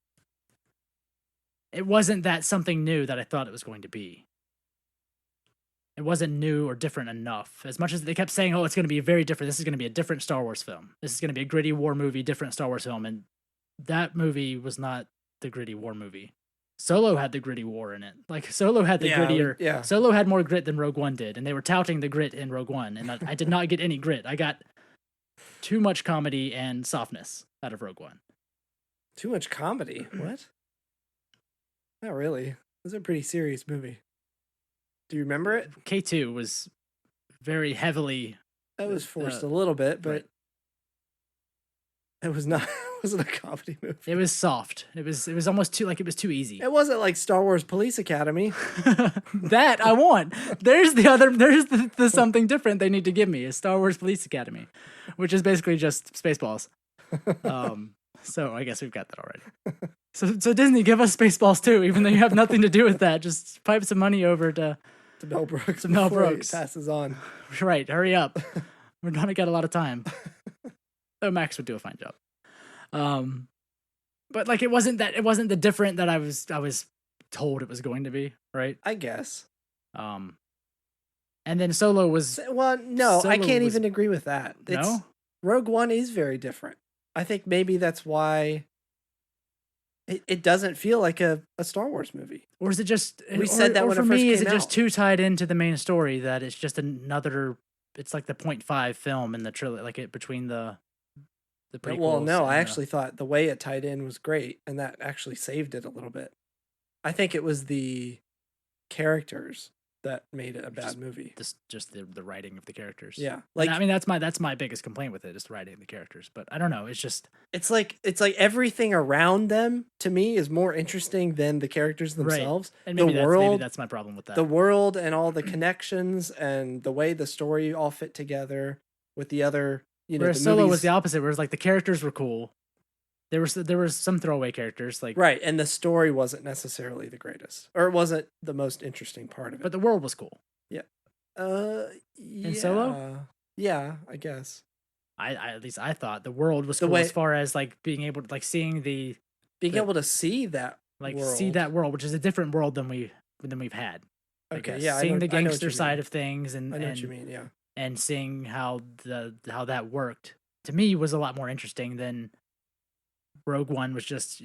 it wasn't that something new that I thought it was going to be. It wasn't new or different enough. As much as they kept saying, oh, it's going to be very different. This is going to be a different Star Wars film. This is going to be a gritty war movie, different Star Wars film. And that movie was not the gritty war movie. Solo had the gritty war in it. Like, Solo had the grittier. Yeah. Solo had more grit than Rogue One did. And they were touting the grit in Rogue One. And I did not get any grit. I got too much comedy and softness out of Rogue One. Too much comedy? What? Not really. It was a pretty serious movie. Do you remember it? K2 was very heavily... That was forced a little bit, but right. it was not. It wasn't a comedy movie. It was soft. It was almost too, like, it was too easy. It wasn't like Star Wars Police Academy. That I want. There's the something different they need to give me, is Star Wars Police Academy, which is basically just Spaceballs. So I guess we've got that already. So Disney, give us Spaceballs too, even though you have nothing to do with that. Just pipe some money over to Mel Brooks. To Mel before he Brooks. passes on. Right, hurry up. We're not gonna get a lot of time. Though Max would do a fine job. But like it wasn't the different that I was told it was going to be, right? I guess. And then Solo was Well, no, I Solo can't was- even agree with that. no. Rogue One is very different. I think maybe that's why it doesn't feel like a Star Wars movie. Or is it just We said that or when it for first me, is came it just out. too tied into the main story that it's just another? It's like the 0.5 film in the trilogy, like it between the prequels. Well, no, and I the- actually thought the way it tied in was great, and that actually saved it a little bit. I think it was the characters that made it a bad movie. just the writing of the characters. Yeah, Like like I mean, that's my biggest complaint with it, is the writing of the characters. But I don't know. It's just it's like everything around them to me is more interesting than the characters Right. themselves. and The maybe world, that's my problem with that. the world, and all the connections and the way the story all fit together with the other. Whereas the Solo was movies- the opposite. Whereas like the characters were cool. There was some throwaway characters, like right, and the story wasn't necessarily the greatest, or it wasn't the most interesting part of it. but the world was cool. Yeah. Solo? Yeah, I guess. I at least I thought the world was The cool way- as far as like being able to like seeing Being The- able to see that, like world. see that world, which is a different world than we've had. I Okay, guess. yeah, Seeing the I know what gangster you side mean. of things I know what you and mean. Yeah, and seeing how that worked to me was a lot more interesting than Rogue One was. Just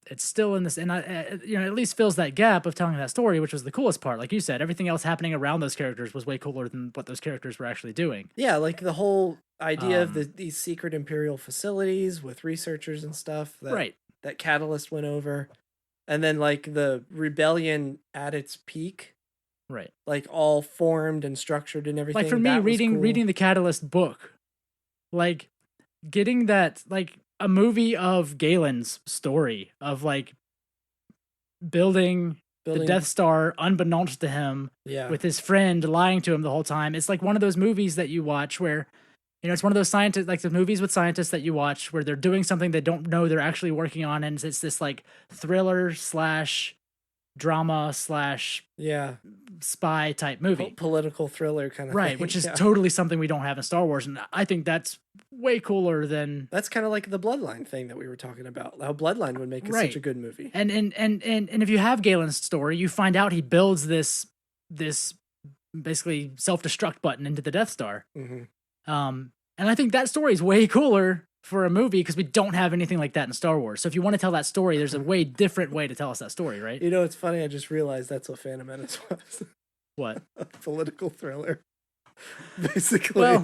it's still in this, and I at least fills that gap of telling that story, which was the coolest part. Like you said, everything else happening around those characters was way cooler than what those characters were actually doing. yeah, like the whole idea of Um, these secret Imperial facilities with researchers and stuff. Right. That Catalyst went over, and then like the rebellion at its peak, Right. like all formed and structured and everything. Like for me, that was reading cool. reading the Catalyst book, like getting that, like a movie of Galen's story of like building the Death Star unbeknownst to him yeah, with his friend lying to him the whole time. It's like one of those movies that you watch where, it's one of those scientists, like the movies with scientists that you watch where they're doing something they don't know they're actually working on, and it's this like thriller slash drama slash yeah, spy type movie. political thriller kind of Right, thing. which is yeah. totally something we don't have in Star Wars, and I think that's way cooler than That's kind of like the Bloodline thing that we were talking about. How Bloodline would make Right. such a good movie. and if you have Galen's story, you find out he builds this basically self-destruct button into the Death Star. hmm And I think that story is way cooler for a movie because we don't have anything like that in Star Wars. So if you want to tell that story, there's a way different way to tell us that story, right? It's funny. I just realized that's what Phantom Menace was. What? A political thriller, basically. Well,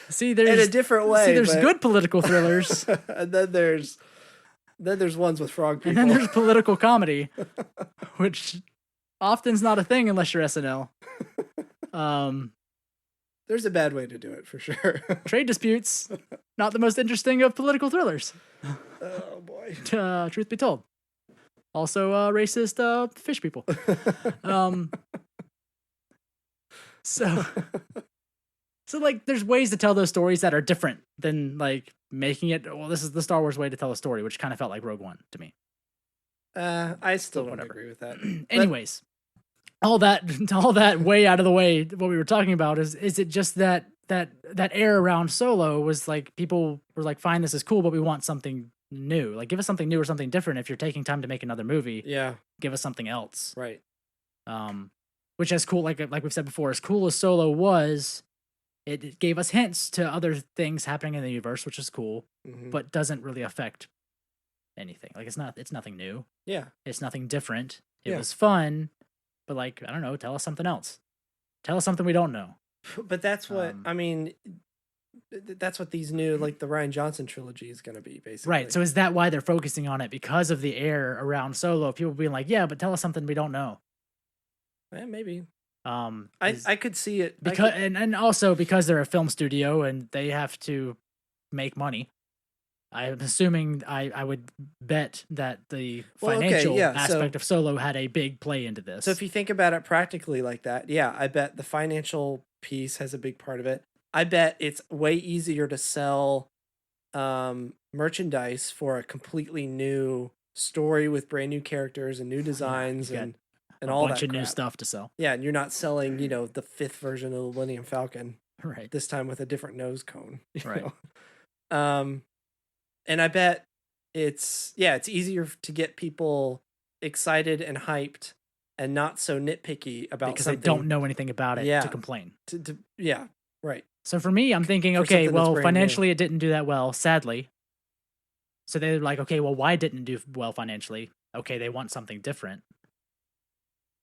See, in there's a different way. there's but- good political thrillers, and then there's ones with frog people. and then there's political comedy, which often's not a thing unless you're SNL. There's a bad way to do it for sure. Trade disputes, not the most interesting of political thrillers. Oh boy. Truth be told. Also, racist fish people. So so like there's ways to tell those stories that are different than like making it, well, this is the Star Wars way to tell a story, which kind of felt like Rogue One to me. I still don't whatever. agree with that. Anyways, all that way out of the way, what we were talking about is it just that air around Solo was like people were like, fine, this is cool, but we want something new. Like, give us something new or something different. If you're taking time to make another movie, Yeah, give us something else. right. Which is cool. Like we've said before, as cool as Solo was, it gave us hints to other things happening in the universe, which is cool, but doesn't really affect anything. Like it's nothing new. Yeah, it's nothing different. It was fun, but like, I don't know, tell us something else. Tell us something we don't know. But that's what I mean. That's what these new, like the Rian Johnson trilogy, is going to be, basically. Right. So is that why they're focusing on it? Because of the air around Solo, people being like, yeah, but tell us something we don't know. Maybe. I could see it because and also because they're a film studio and they have to make money. I'm assuming I would bet that the financial aspect of Solo had a big play into this. So if you think about it practically like that, yeah, I bet the financial piece has a big part of it. I bet it's way easier to sell merchandise for a completely new story with brand new characters and new designs and all that bunch of new stuff to sell. Yeah, and you're not selling, the 5th version of the Millennium Falcon, right? This time with a different nose cone, right? And I bet it's easier to get people excited and hyped and not so nitpicky about because something. They don't know anything about it to complain. Yeah, right. So for me, I'm thinking, okay, well, financially it didn't do that well, sadly. So they're like, okay, well, why didn't it do well financially? Okay, they want something different.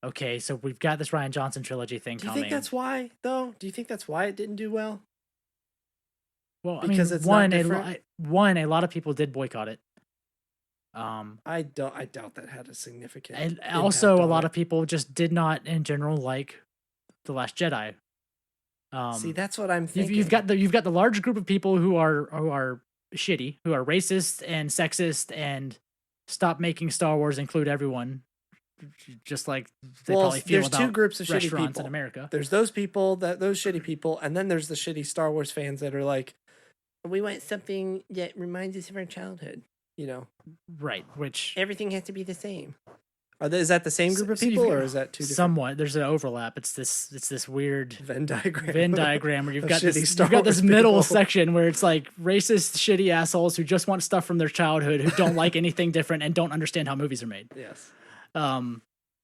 Okay, so we've got this Rian Johnson trilogy thing coming. Do you think that's why, though? Do you think that's why it didn't do well? Well, because I mean, it's not different? A lot of people did boycott it. I doubt that had a significant. And also, a lot of people just did not, in general, like The Last Jedi. See, that's what I'm thinking. You've got the large group of people who are shitty, who are racist and sexist, and stop making Star Wars include everyone. Just like they probably feel there's about two groups of shitty restaurants people in America. There's those people, those shitty people, and then there's the shitty Star Wars fans that are like, we want something that reminds us of our childhood. Right? Which everything has to be the same. Is that the same group of people, or is that two different? Somewhat. There's an overlap. It's this weird Venn diagram where you've got this middle section where it's like racist, shitty assholes who just want stuff from their childhood, who don't like anything different and don't understand how movies are made. Yes.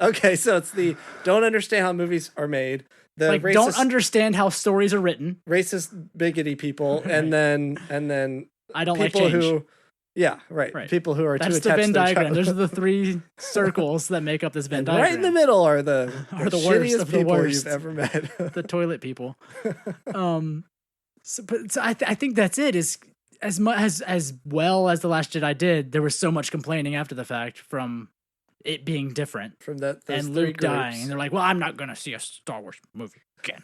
Okay, so it's the don't understand how movies are made. The like, don't understand how stories are written. Racist, bigoty people, and then I don't people like change. who. Yeah, right. People who are too attached to their Venn diagram. childhood. Those are the 3 circles that make up this Venn diagram. Right in the middle are the worst of the people worst. you've ever met. The toilet people. So I think that's it. Is as much as well as The Last Jedi did, there was so much complaining after the fact from it being different, from those and Luke dying, and they're like, "Well, I'm not gonna see a Star Wars movie again."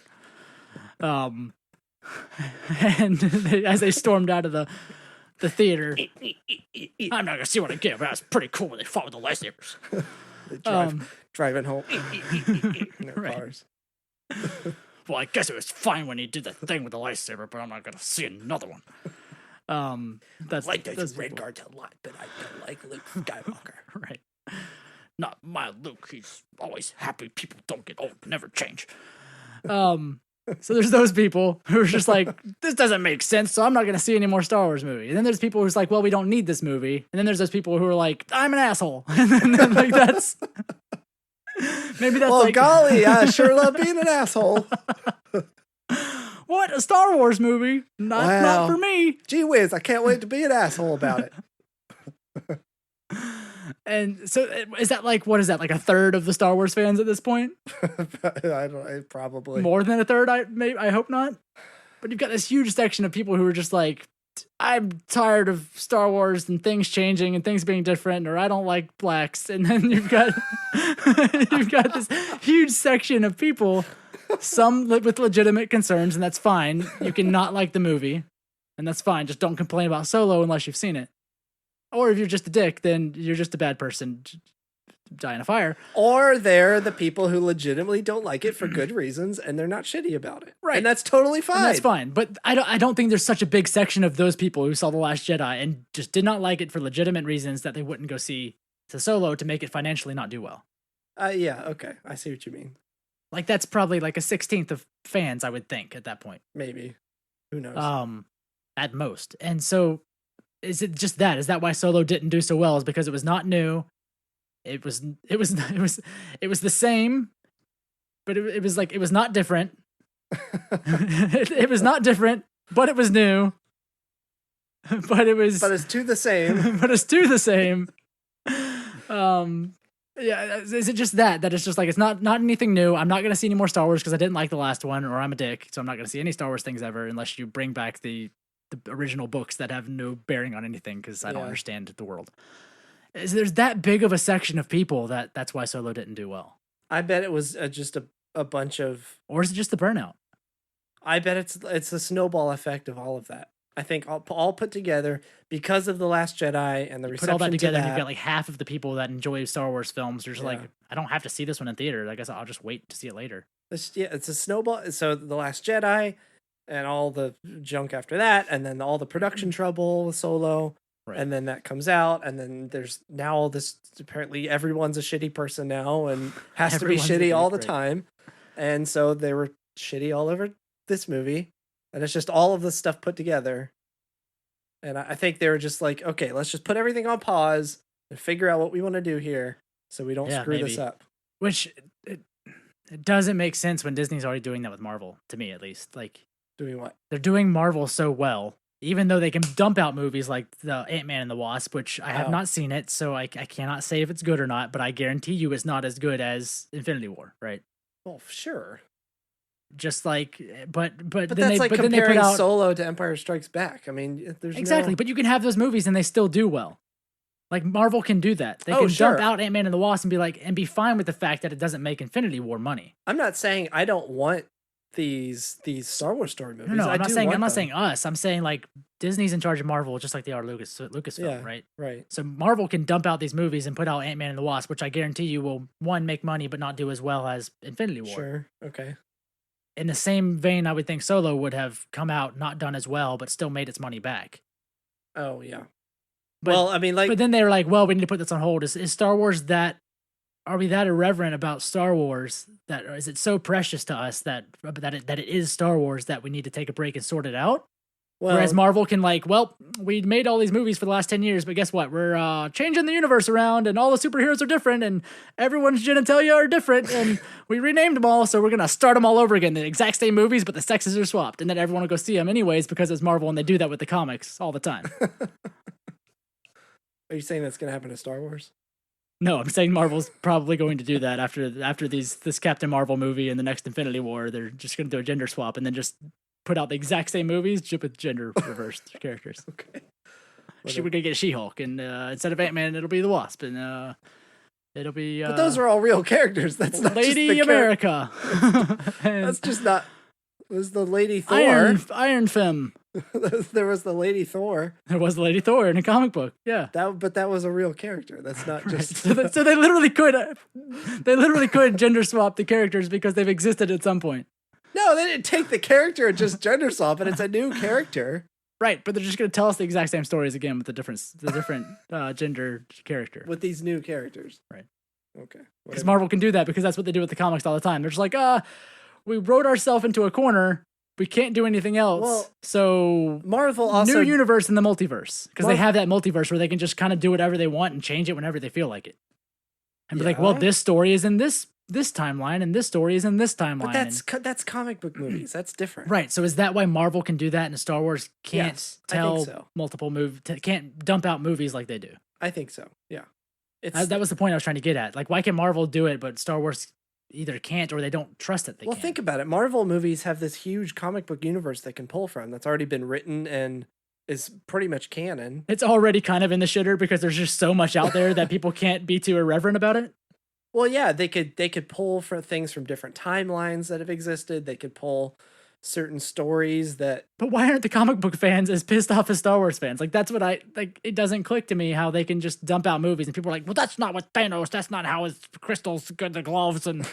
And as they stormed out of the theater, I'm not gonna see what I get, but that's pretty cool when they fought with the lightsabers. Driving home in their cars. Well, I guess it was fine when he did the thing with the lightsaber, but I'm not gonna see another one. That's like those red guards a lot, but I don't like Luke Skywalker. Right. Not my Luke. He's always happy. People don't get old, never change. So there's those people who are just like, this doesn't make sense, so I'm not going to see any more Star Wars movie. And then there's people who's like, well, we don't need this movie. And then there's those people who are like, I'm an asshole. And then like that's maybe that's well, golly, I sure love being an asshole. What, a Star Wars movie? Not for me. Gee whiz, I can't wait to be an asshole about it. And so is that like, what is that, like a third of the Star Wars fans at this point? Probably more than a third. I hope not. But you've got this huge section of people who are just like, I'm tired of Star Wars and things changing and things being different, or I don't like blacks. And then you've got this huge section of people, some with legitimate concerns, and that's fine. You can not like the movie, and that's fine. Just don't complain about Solo unless you've seen it. Or if you're just a dick, then you're just a bad person. die in a fire. Or they're the people who legitimately don't like it for good reasons, and they're not shitty about it. Right. And that's totally fine. And that's fine. But I don't think there's such a big section of those people who saw The Last Jedi and just did not like it for legitimate reasons that they wouldn't go see the Solo to make it financially not do well. Yeah, okay. I see what you mean. Like, that's probably like a 16th of fans, I would think, at that point. Maybe. Who knows? At most. And so, is it just that? Is that why Solo didn't do so well? Is because it was not new? It was the same, but it was like, it was not different. it was not different, but it was new. But it's to the same. But it's to the same. Yeah, is it just that it's just like, it's not anything new. I'm not gonna see any more Star Wars because I didn't like the last one, or I'm a dick, so I'm not gonna see any Star Wars things ever unless you bring back the original books that have no bearing on anything because I don't understand the world. There's that big of a section of people that's why Solo didn't do well. I bet it was just a bunch of, or is it just the burnout? I bet it's a snowball effect of all of that. I think all put together because of The Last Jedi and the reception. Put all that together, and you've got like half of the people that enjoy Star Wars films. They're just like, I don't have to see this one in theater. I guess I'll just wait to see it later. It's a snowball. So The Last Jedi and all the junk after that, and then all the production trouble with Solo, and then that comes out, and then there's now all this. Apparently, everyone's a shitty person now and has to be shitty all the time, and so they were shitty all over this movie. And it's just all of this stuff put together. And I think they were just like, okay, let's just put everything on pause and figure out what we want to do here so we don't screw this up. Which it doesn't make sense when Disney's already doing that with Marvel, to me at least. Like, doing what? They're doing Marvel so well, even though they can dump out movies like the Ant-Man and the Wasp, which I have not seen it, so I cannot say if it's good or not, but I guarantee you it's not as good as Infinity War, right? Well, sure. Just like, but that's like comparing Solo to Empire Strikes Back. I mean, there's exactly, but you can have those movies and they still do well. Like Marvel can do that. They can dump out Ant-Man and the Wasp and be fine with the fact that it doesn't make Infinity War money. I'm not saying I don't want these Star Wars story movies. No, I'm not saying us. I'm saying like Disney's in charge of Marvel, just like they are Lucasfilm, right? Right. So Marvel can dump out these movies and put out Ant-Man and the Wasp, which I guarantee you will make money but not do as well as Infinity War. Sure. Okay. In the same vein, I would think Solo would have come out not done as well, but still made its money back. Oh yeah. But, I mean, like, but then they were like, "Well, we need to put this on hold." Is Star Wars that? Are we that irreverent about Star Wars that is it so precious to us that it is Star Wars that we need to take a break and sort it out? Well, whereas Marvel can like, well, we made all these movies for the last 10 years, but guess what? We're changing the universe around and all the superheroes are different and everyone's genitalia are different and we renamed them all, so we're going to start them all over again. The exact same movies, but the sexes are swapped. And then everyone will go see them anyways because it's Marvel and they do that with the comics all the time. Are you saying that's going to happen to Star Wars? No, I'm saying Marvel's probably going to do that after this Captain Marvel movie and the next Infinity War. They're just going to do a gender swap and then just put out the exact same movies, just with gender reversed characters. Okay. We're gonna get She-Hulk, and instead of Ant-Man, it'll be the Wasp, and it'll be. But those are all real characters. That's not Lady just America. That's just not. It was the Lady Thor. Iron Femme. There was the Lady Thor. There was the Lady Thor in a comic book. Yeah. But that was a real character. That's not just. So they literally could gender swap the characters because they've existed at some point. No, they didn't take the character and just gender swap it. It's a new character. Right, but they're just going to tell us the exact same stories again with the different gender character. With these new characters. Right. Okay. Because Marvel can do that because that's what they do with the comics all the time. They're just like, we wrote ourselves into a corner. We can't do anything else. Well, so Marvel also... New universe in the multiverse. Because they have that multiverse where they can just kind of do whatever they want and change it whenever they feel like it. And be like, well, this story is in this timeline and this story is in this timeline. But that's comic book movies. That's different. Right. So is that why Marvel can do that and Star Wars can't multiple movies, can't dump out movies like they do? I think so. Yeah. That was the point I was trying to get at. Like, why can Marvel do it, but Star Wars either can't or they don't trust it? Well, think about it. Marvel movies have this huge comic book universe they can pull from that's already been written and is pretty much canon. It's already kind of in the shitter because there's just so much out there that people can't be too irreverent about it. Well, yeah, they could pull for things from different timelines that have existed. They could pull certain stories that But why aren't the comic book fans as pissed off as Star Wars fans? Like, that's what it doesn't click to me how they can just dump out movies and people are like, well, that's not what Thanos, that's not how his crystals got the gloves, and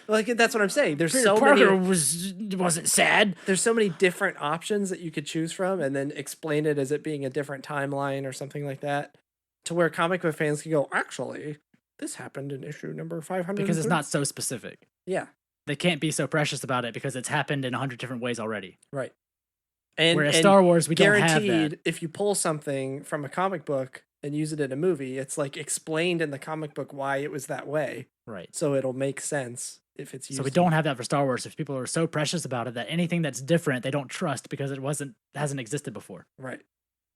like that's what I'm saying. There's Peter so Parker many wasn't sad. there's so many different options that you could choose from and then explain it as it being a different timeline or something like that, to where comic book fans can go, actually, this happened in issue number 500. Because it's not so specific. Yeah. They can't be so precious about it because it's happened in 100 different ways already. Right. And whereas Star Wars, we don't have that. Guaranteed, if you pull something from a comic book and use it in a movie, it's like explained in the comic book why it was that way. Right. So it'll make sense if it's used. So we don't have that for Star Wars. If people are so precious about it that anything that's different, they don't trust because it hasn't existed before. Right.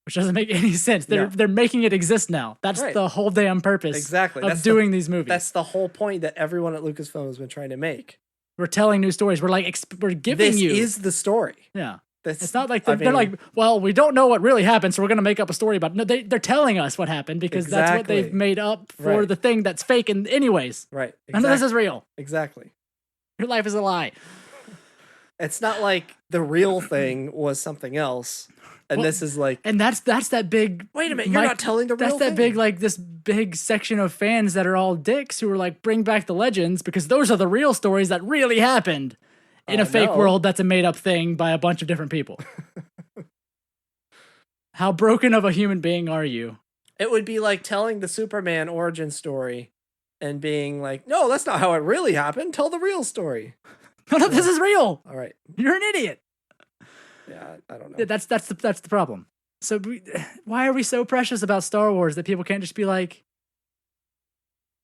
Which doesn't make any sense. They're making it exist now. That's Right. the whole damn purpose of doing these movies. That's the whole point that everyone at Lucasfilm has been trying to make. We're telling new stories. We're like, we're giving you. This is the story. Yeah. That's, it's not like they're like, well, we don't know what really happened, so we're going to make up a story about it. No, they're telling us what happened because that's what they've made up for the thing that's fake in anyways. Right. Exactly. None of this is real. Exactly. Your life is a lie. It's not like the real thing was something else. And this is like, and that's that big. Wait a minute, you're not telling the real thing. That's that big, like this big section of fans that are all dicks who are like, bring back the legends because those are the real stories that really happened in a fake world that's a made up thing by a bunch of different people. How broken of a human being are you? It would be like telling the Superman origin story and being like, no, that's not how it really happened. Tell the real story. No, this is real. All right. You're an idiot. Yeah, I don't know. That's the problem. So why are we so precious about Star Wars that people can't just be like?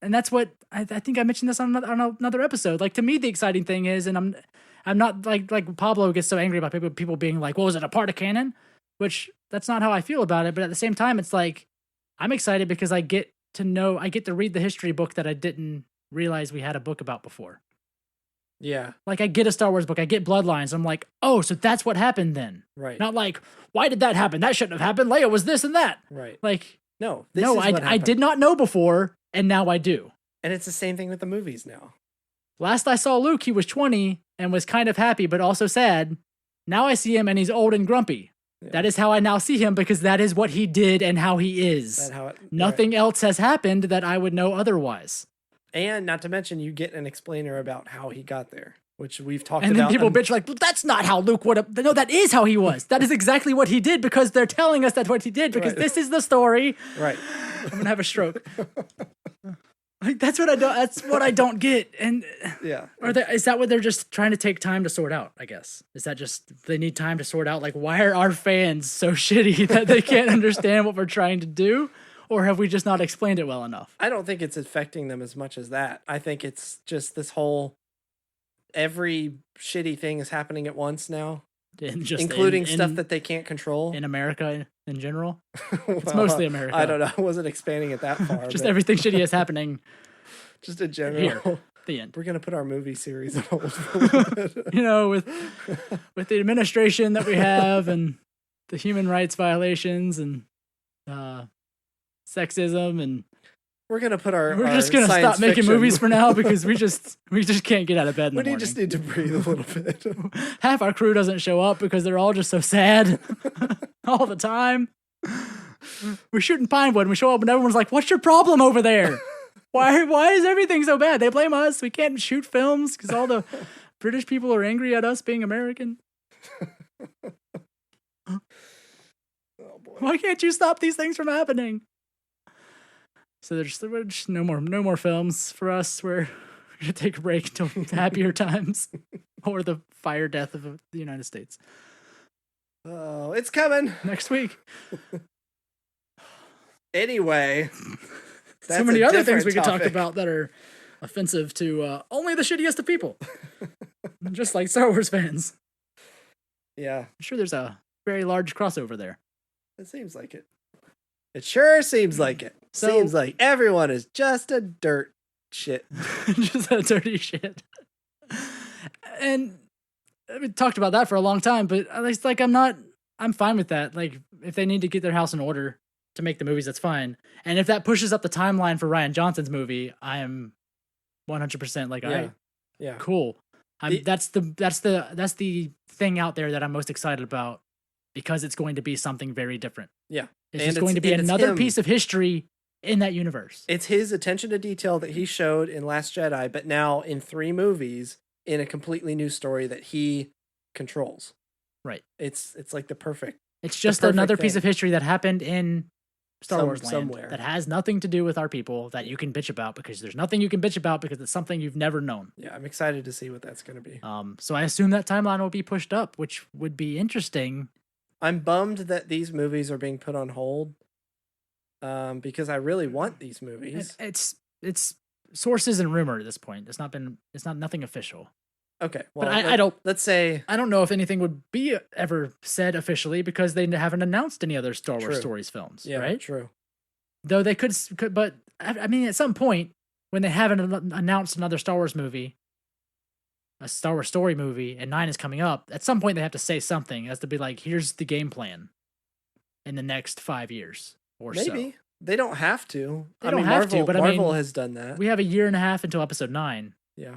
And that's what I think I mentioned this on another episode. Like, to me, the exciting thing is, and I'm not like Pablo gets so angry about people being like, well, is it a part of canon? Which that's not how I feel about it. But at the same time, it's like I'm excited because I get to read the history book that I didn't realize we had a book about before. Yeah. Like, I get a Star Wars book, I get Bloodlines. I'm like, oh, so that's what happened then. Right. Not like, why did that happen? That shouldn't have happened. Leia was this and that. Right. Like, no, I did not know before, and now I do. And it's the same thing with the movies now. Last I saw Luke, he was 20 and was kind of happy, but also sad. Now I see him and he's old and grumpy. Yeah. That is how I now see him because that is what he did and how he is. Nothing else has happened that I would know otherwise. And not to mention, you get an explainer about how he got there, which we've talked about. And then people bitch like, well, that's not how Luke would have. No, that is how he was. That is exactly what he did because they're telling us that's what he did because this is the story. Right. I'm going to have a stroke. Like, that's what I don't get. And yeah. Is that what they're just trying to take time to sort out, I guess? Is that just they need time to sort out? Like, why are our fans so shitty that they can't understand what we're trying to do? Or have we just not explained it well enough? I don't think it's affecting them as much as that. I think it's just this whole every shitty thing is happening at once now. Including stuff that they can't control. In America in general? Well, it's mostly America. I don't know. I wasn't expanding it that far. Just everything shitty is happening. Just in general. Here, the end. We're going to put our movie series on hold for a little bit. You know, with the administration that we have and the human rights violations and sexism and we're gonna put our. We're just gonna stop making movies for now because we just can't get out of bed in the morning. We just need to breathe a little bit. Half our crew doesn't show up because they're all just so sad all the time. We're shooting Pinewood and we show up and everyone's like, "What's your problem over there? Why is everything so bad?" They blame us. We can't shoot films because all the British people are angry at us being American. Oh boy! Why can't you stop these things from happening? So there's just no more films for us. We're gonna take a break until happier times, or the fire death of the United States. Oh, it's coming next week. Anyway, so many other things we could talk about that are offensive to only the shittiest of people, just like Star Wars fans. Yeah, I'm sure there's a very large crossover there. It seems like it. It sure seems like it. Seems like everyone is just a dirt shit. Just a dirty shit. And we talked about that for a long time, but at least like I'm fine with that. Like if they need to get their house in order to make the movies, that's fine. And if that pushes up the timeline for Rian Johnson's movie, I am 100% like, all right, yeah, cool. The- That's the thing out there that I'm most excited about because it's going to be something very different. Yeah. It's And just going to be and it's another him. piece of history in that universe. It's his attention to detail that he showed in Last Jedi, but now in 3 movies in a completely new story that he controls. Right. It's like the perfect. It's just perfect another piece thing. of history that happened in Star Wars land somewhere. that has nothing to do with our people that you can bitch about because there's nothing you can bitch about because it's something you've never known. Yeah, I'm excited to see what that's going to be. So I assume that timeline will be pushed up, which would be interesting. I'm bummed that these movies are being put on hold. Because I really want these movies. It's sources and rumor at this point. It's not nothing official. Okay, well, but I don't. Let's say I don't know if anything would be ever said officially because they haven't announced any other Star Wars True. Stories films. Yeah, right? True. Though they could, but I mean, at some point when they haven't announced another Star Wars movie, a Star Wars story movie, and 9 is coming up, at some point they have to say something as to be like, here's the game plan in the next 5 years or so. Maybe they don't have to. They don't have to, but Marvel has done that. We have a year and a half until episode 9. Yeah.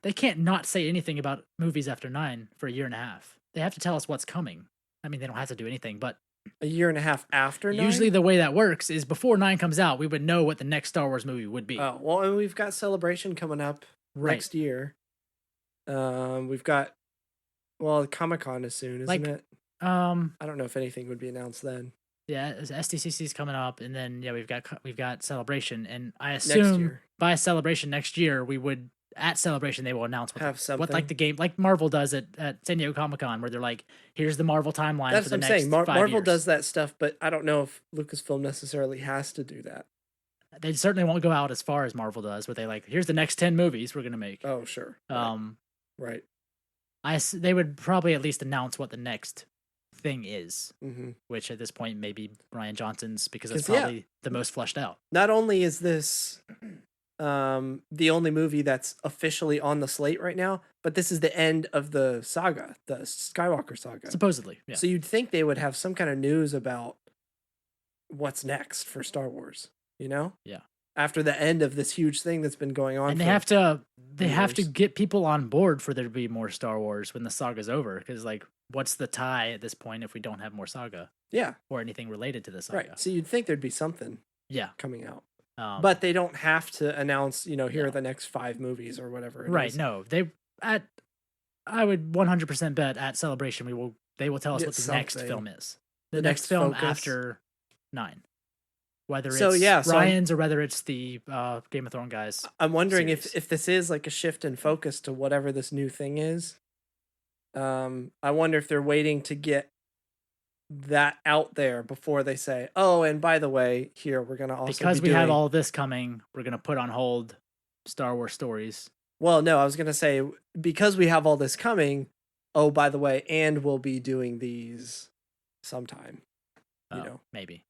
They can't not say anything about movies after 9 for a year and a half. They have to tell us what's coming. I mean, they don't have to do anything, but a year and a half after 9? Usually the way that works is before 9 comes out, we would know what the next Star Wars movie would be. Oh, well, and we've got Celebration coming up next year. We've got, well, Comic-Con is soon, isn't it? I don't know if anything would be announced then. Yeah, SDCC's coming up, and then we've got Celebration, and I assume by Celebration next year we would at Celebration they will announce what like the game like Marvel does at San Diego Comic-Con where they're like, here's the Marvel timeline. That's for the what I'm next saying. 5 Marvel years. does that stuff, but I don't know if Lucasfilm necessarily has to do that. They certainly won't go out as far as Marvel does, where they like, here's the next 10 movies we're gonna make. Oh, sure. Right. They would probably at least announce what the next thing is, mm-hmm. which at this point maybe Ryan Johnson's because it's probably the most fleshed out. Not only is this the only movie that's officially on the slate right now, but this is the end of the saga, the Skywalker saga. Supposedly, yeah. So you'd think they would have some kind of news about what's next for Star Wars, you know? Yeah. After the end of this huge thing that's been going on. And they have to get people on board for there to be more Star Wars when the saga's over. Because, like, what's the tie at this point if we don't have more saga? Yeah. Or anything related to the saga. Right. So you'd think there'd be something coming out. But they don't have to announce, here are the next 5 movies or whatever it is. Right. No. I would 100% bet at Celebration they will tell us what the next film is. The next film focus. after 9. Whether it's Ryan's or whether it's the Game of Thrones guys. I'm wondering if this is like a shift in focus to whatever this new thing is. I wonder if they're waiting to get that out there before they say, oh, and by the way, here, we're going to also because we have all this coming, we're going to put on hold Star Wars stories. Well, no, I was going to say, because we have all this coming, oh, by the way, and we'll be doing these sometime. Maybe.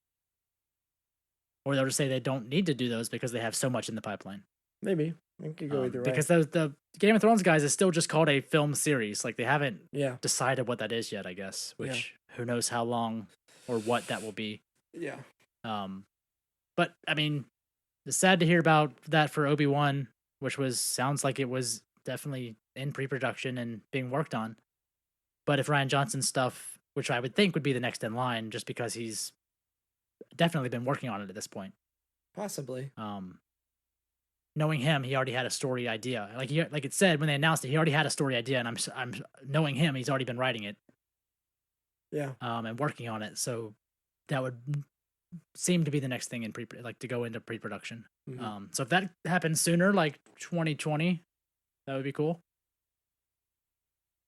Or they'll just say they don't need to do those because they have so much in the pipeline. Maybe. It could go either way. Because the Game of Thrones guys is still just called a film series. Like, they haven't decided what that is yet, I guess. Which, who knows how long or what that will be. Yeah. But, I mean, it's sad to hear about that for Obi-Wan, which sounds like it was definitely in pre-production and being worked on. But if Ryan Johnson's stuff, which I would think would be the next in line, just because he's definitely been working on it at this point. Possibly. Knowing him, he already had a story idea. Like it said when they announced it, he already had a story idea, and I'm knowing him, he's already been writing it. Yeah. And working on it, so that would seem to be the next thing in to go into pre-production. Mm-hmm. So if that happens sooner, like 2020, that would be cool.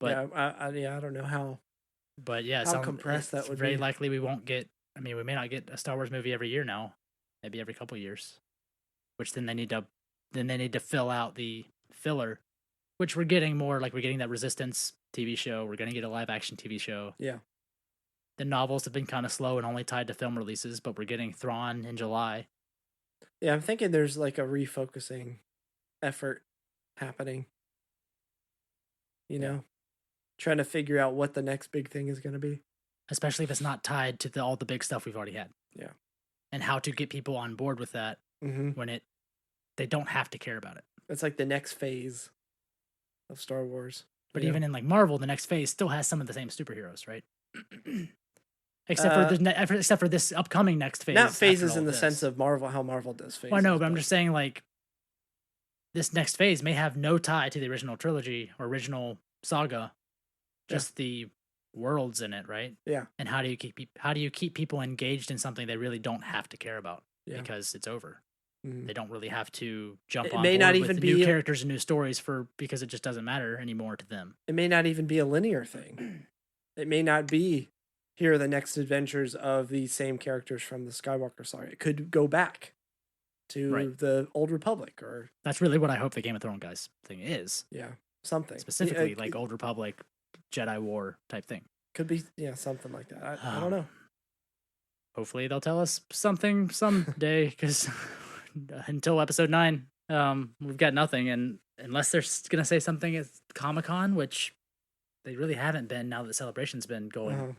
But I don't know how. But yeah, how compressed that would be. Very likely we won't get. I mean, we may not get a Star Wars movie every year now, maybe every couple years, which then they need to fill out the filler, which we're getting more. Like, we're getting that Resistance TV show. We're going to get a live action TV show. Yeah. The novels have been kind of slow and only tied to film releases, but we're getting Thrawn in July. Yeah, I'm thinking there's like a refocusing effort happening. Trying to figure out what the next big thing is going to be. Especially if it's not tied to all the big stuff we've already had. Yeah. And how to get people on board with that when they don't have to care about it. It's like the next phase. of Star Wars. But Yeah. even in like Marvel, the next phase still has some of the same superheroes, right? Except for this upcoming next phase. Not after phases all in the this. sense of Marvel, how Marvel does phases. Well, no, but I'm just saying like this next phase may have no tie to the original trilogy or original saga, just the worlds in it, right? Yeah. And how do you keep people engaged in something they really don't have to care about because it's over? They don't really have to jump on board with new characters and new stories because it just doesn't matter anymore to them. It may not even be a linear thing. It may not be here are the next adventures of the same characters from the Skywalker saga. It could go back to the Old Republic, or that's really what I hope the Game of Thrones guys thing is. Yeah, something specifically like Old Republic, Jedi War type thing. Could be something like that. I don't know. Hopefully they'll tell us something someday, because until episode 9, we've got nothing. And unless they're gonna say something at Comic-Con, which they really haven't been now that Celebration's been going.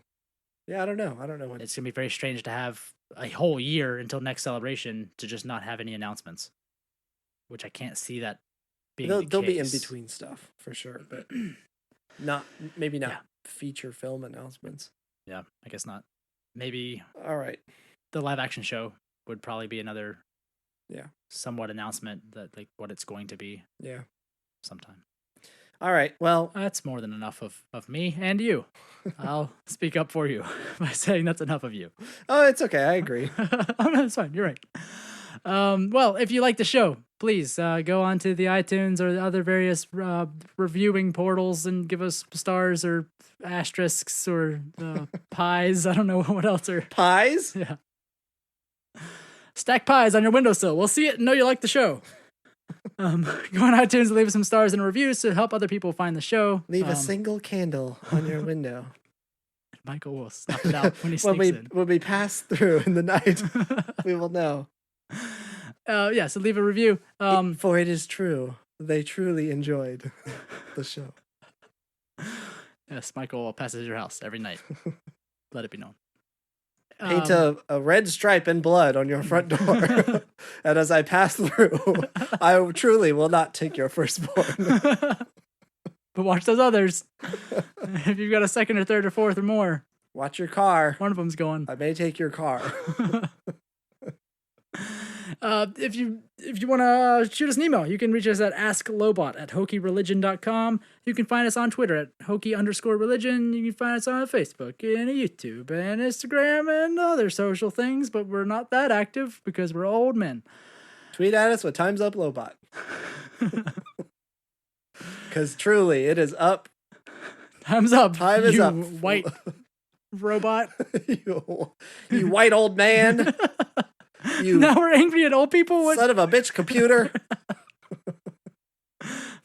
Yeah, I don't know. It's gonna be very strange to have a whole year until next Celebration to just not have any announcements, which I can't see that being. They'll be in between stuff for sure, but not feature film announcements. Yeah, I guess not. Maybe. All right. The live action show would probably be another. Somewhat announcement that like what it's going to be. Yeah. Sometime. All right. Well, that's more than enough of me and you. I'll speak up for you by saying that's enough of you. Oh, it's okay. I agree. That's fine. You're right. Well, if you like the show, please go on to the iTunes or the other various reviewing portals and give us stars or asterisks or pies. I don't know what else are pies. Yeah. Stack pies on your windowsill. We'll see it and know you like the show. Go on iTunes and leave us some stars and reviews to help other people find the show. Leave a single candle on your window. Michael will snuff it out when he sneaks in. When we pass through in the night, we will know. So leave a review. For it is true. They truly enjoyed the show. Yes, Michael passes your house every night. Let it be known. Paint a red stripe in blood on your front door. And as I pass through, I truly will not take your firstborn. But watch those others. If you've got a second or third or fourth or more. Watch your car. One of them's going. I may take your car. If you want to shoot us an email, you can reach us at asklobot@hokireligion.com. You can find us on Twitter at hokie_religion. You can find us on Facebook and YouTube and Instagram and other social things, but we're not that active because we're old men. Tweet at us with Time's Up Lobot. Because truly, it is up. Time's up. Time is up. White robot. you white old man. Now we're angry at old people. Son of a bitch computer.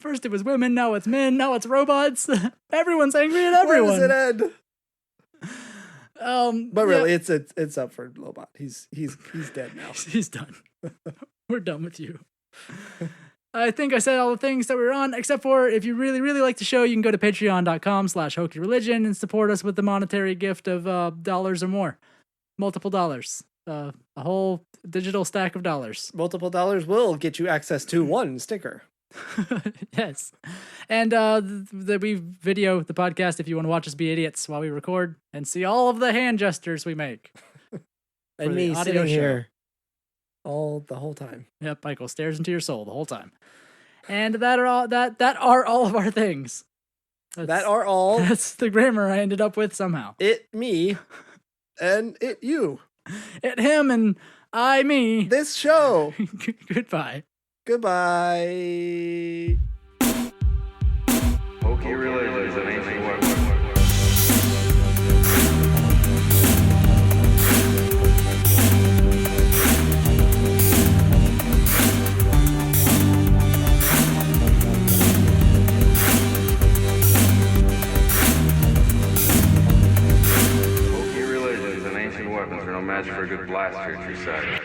First it was women, now it's men, now it's robots. Everyone's angry at everyone. Where does it end? But really, it's up for Lobot. He's dead now. He's done. We're done with you. I think I said all the things that we were on, except for if you really, really like the show, you can go to patreon.com/hokireligion and support us with the monetary gift of dollars or more. Multiple dollars. A whole digital stack of dollars. Multiple dollars will get you access to one sticker. Yes. And we video the podcast if you want to watch us be idiots while we record and see all of the hand gestures we make. And me sitting here the whole time. Yep, Michael stares into your soul the whole time. And that are all of our things. That are all. That's the grammar I ended up with somehow. It, me, and it, you. It, him, and I, me. This show. Goodbye. Goodbye. Hokey religion is an ancient weapon. Hokey religion is an ancient weapon, no match for a good blast here, you said.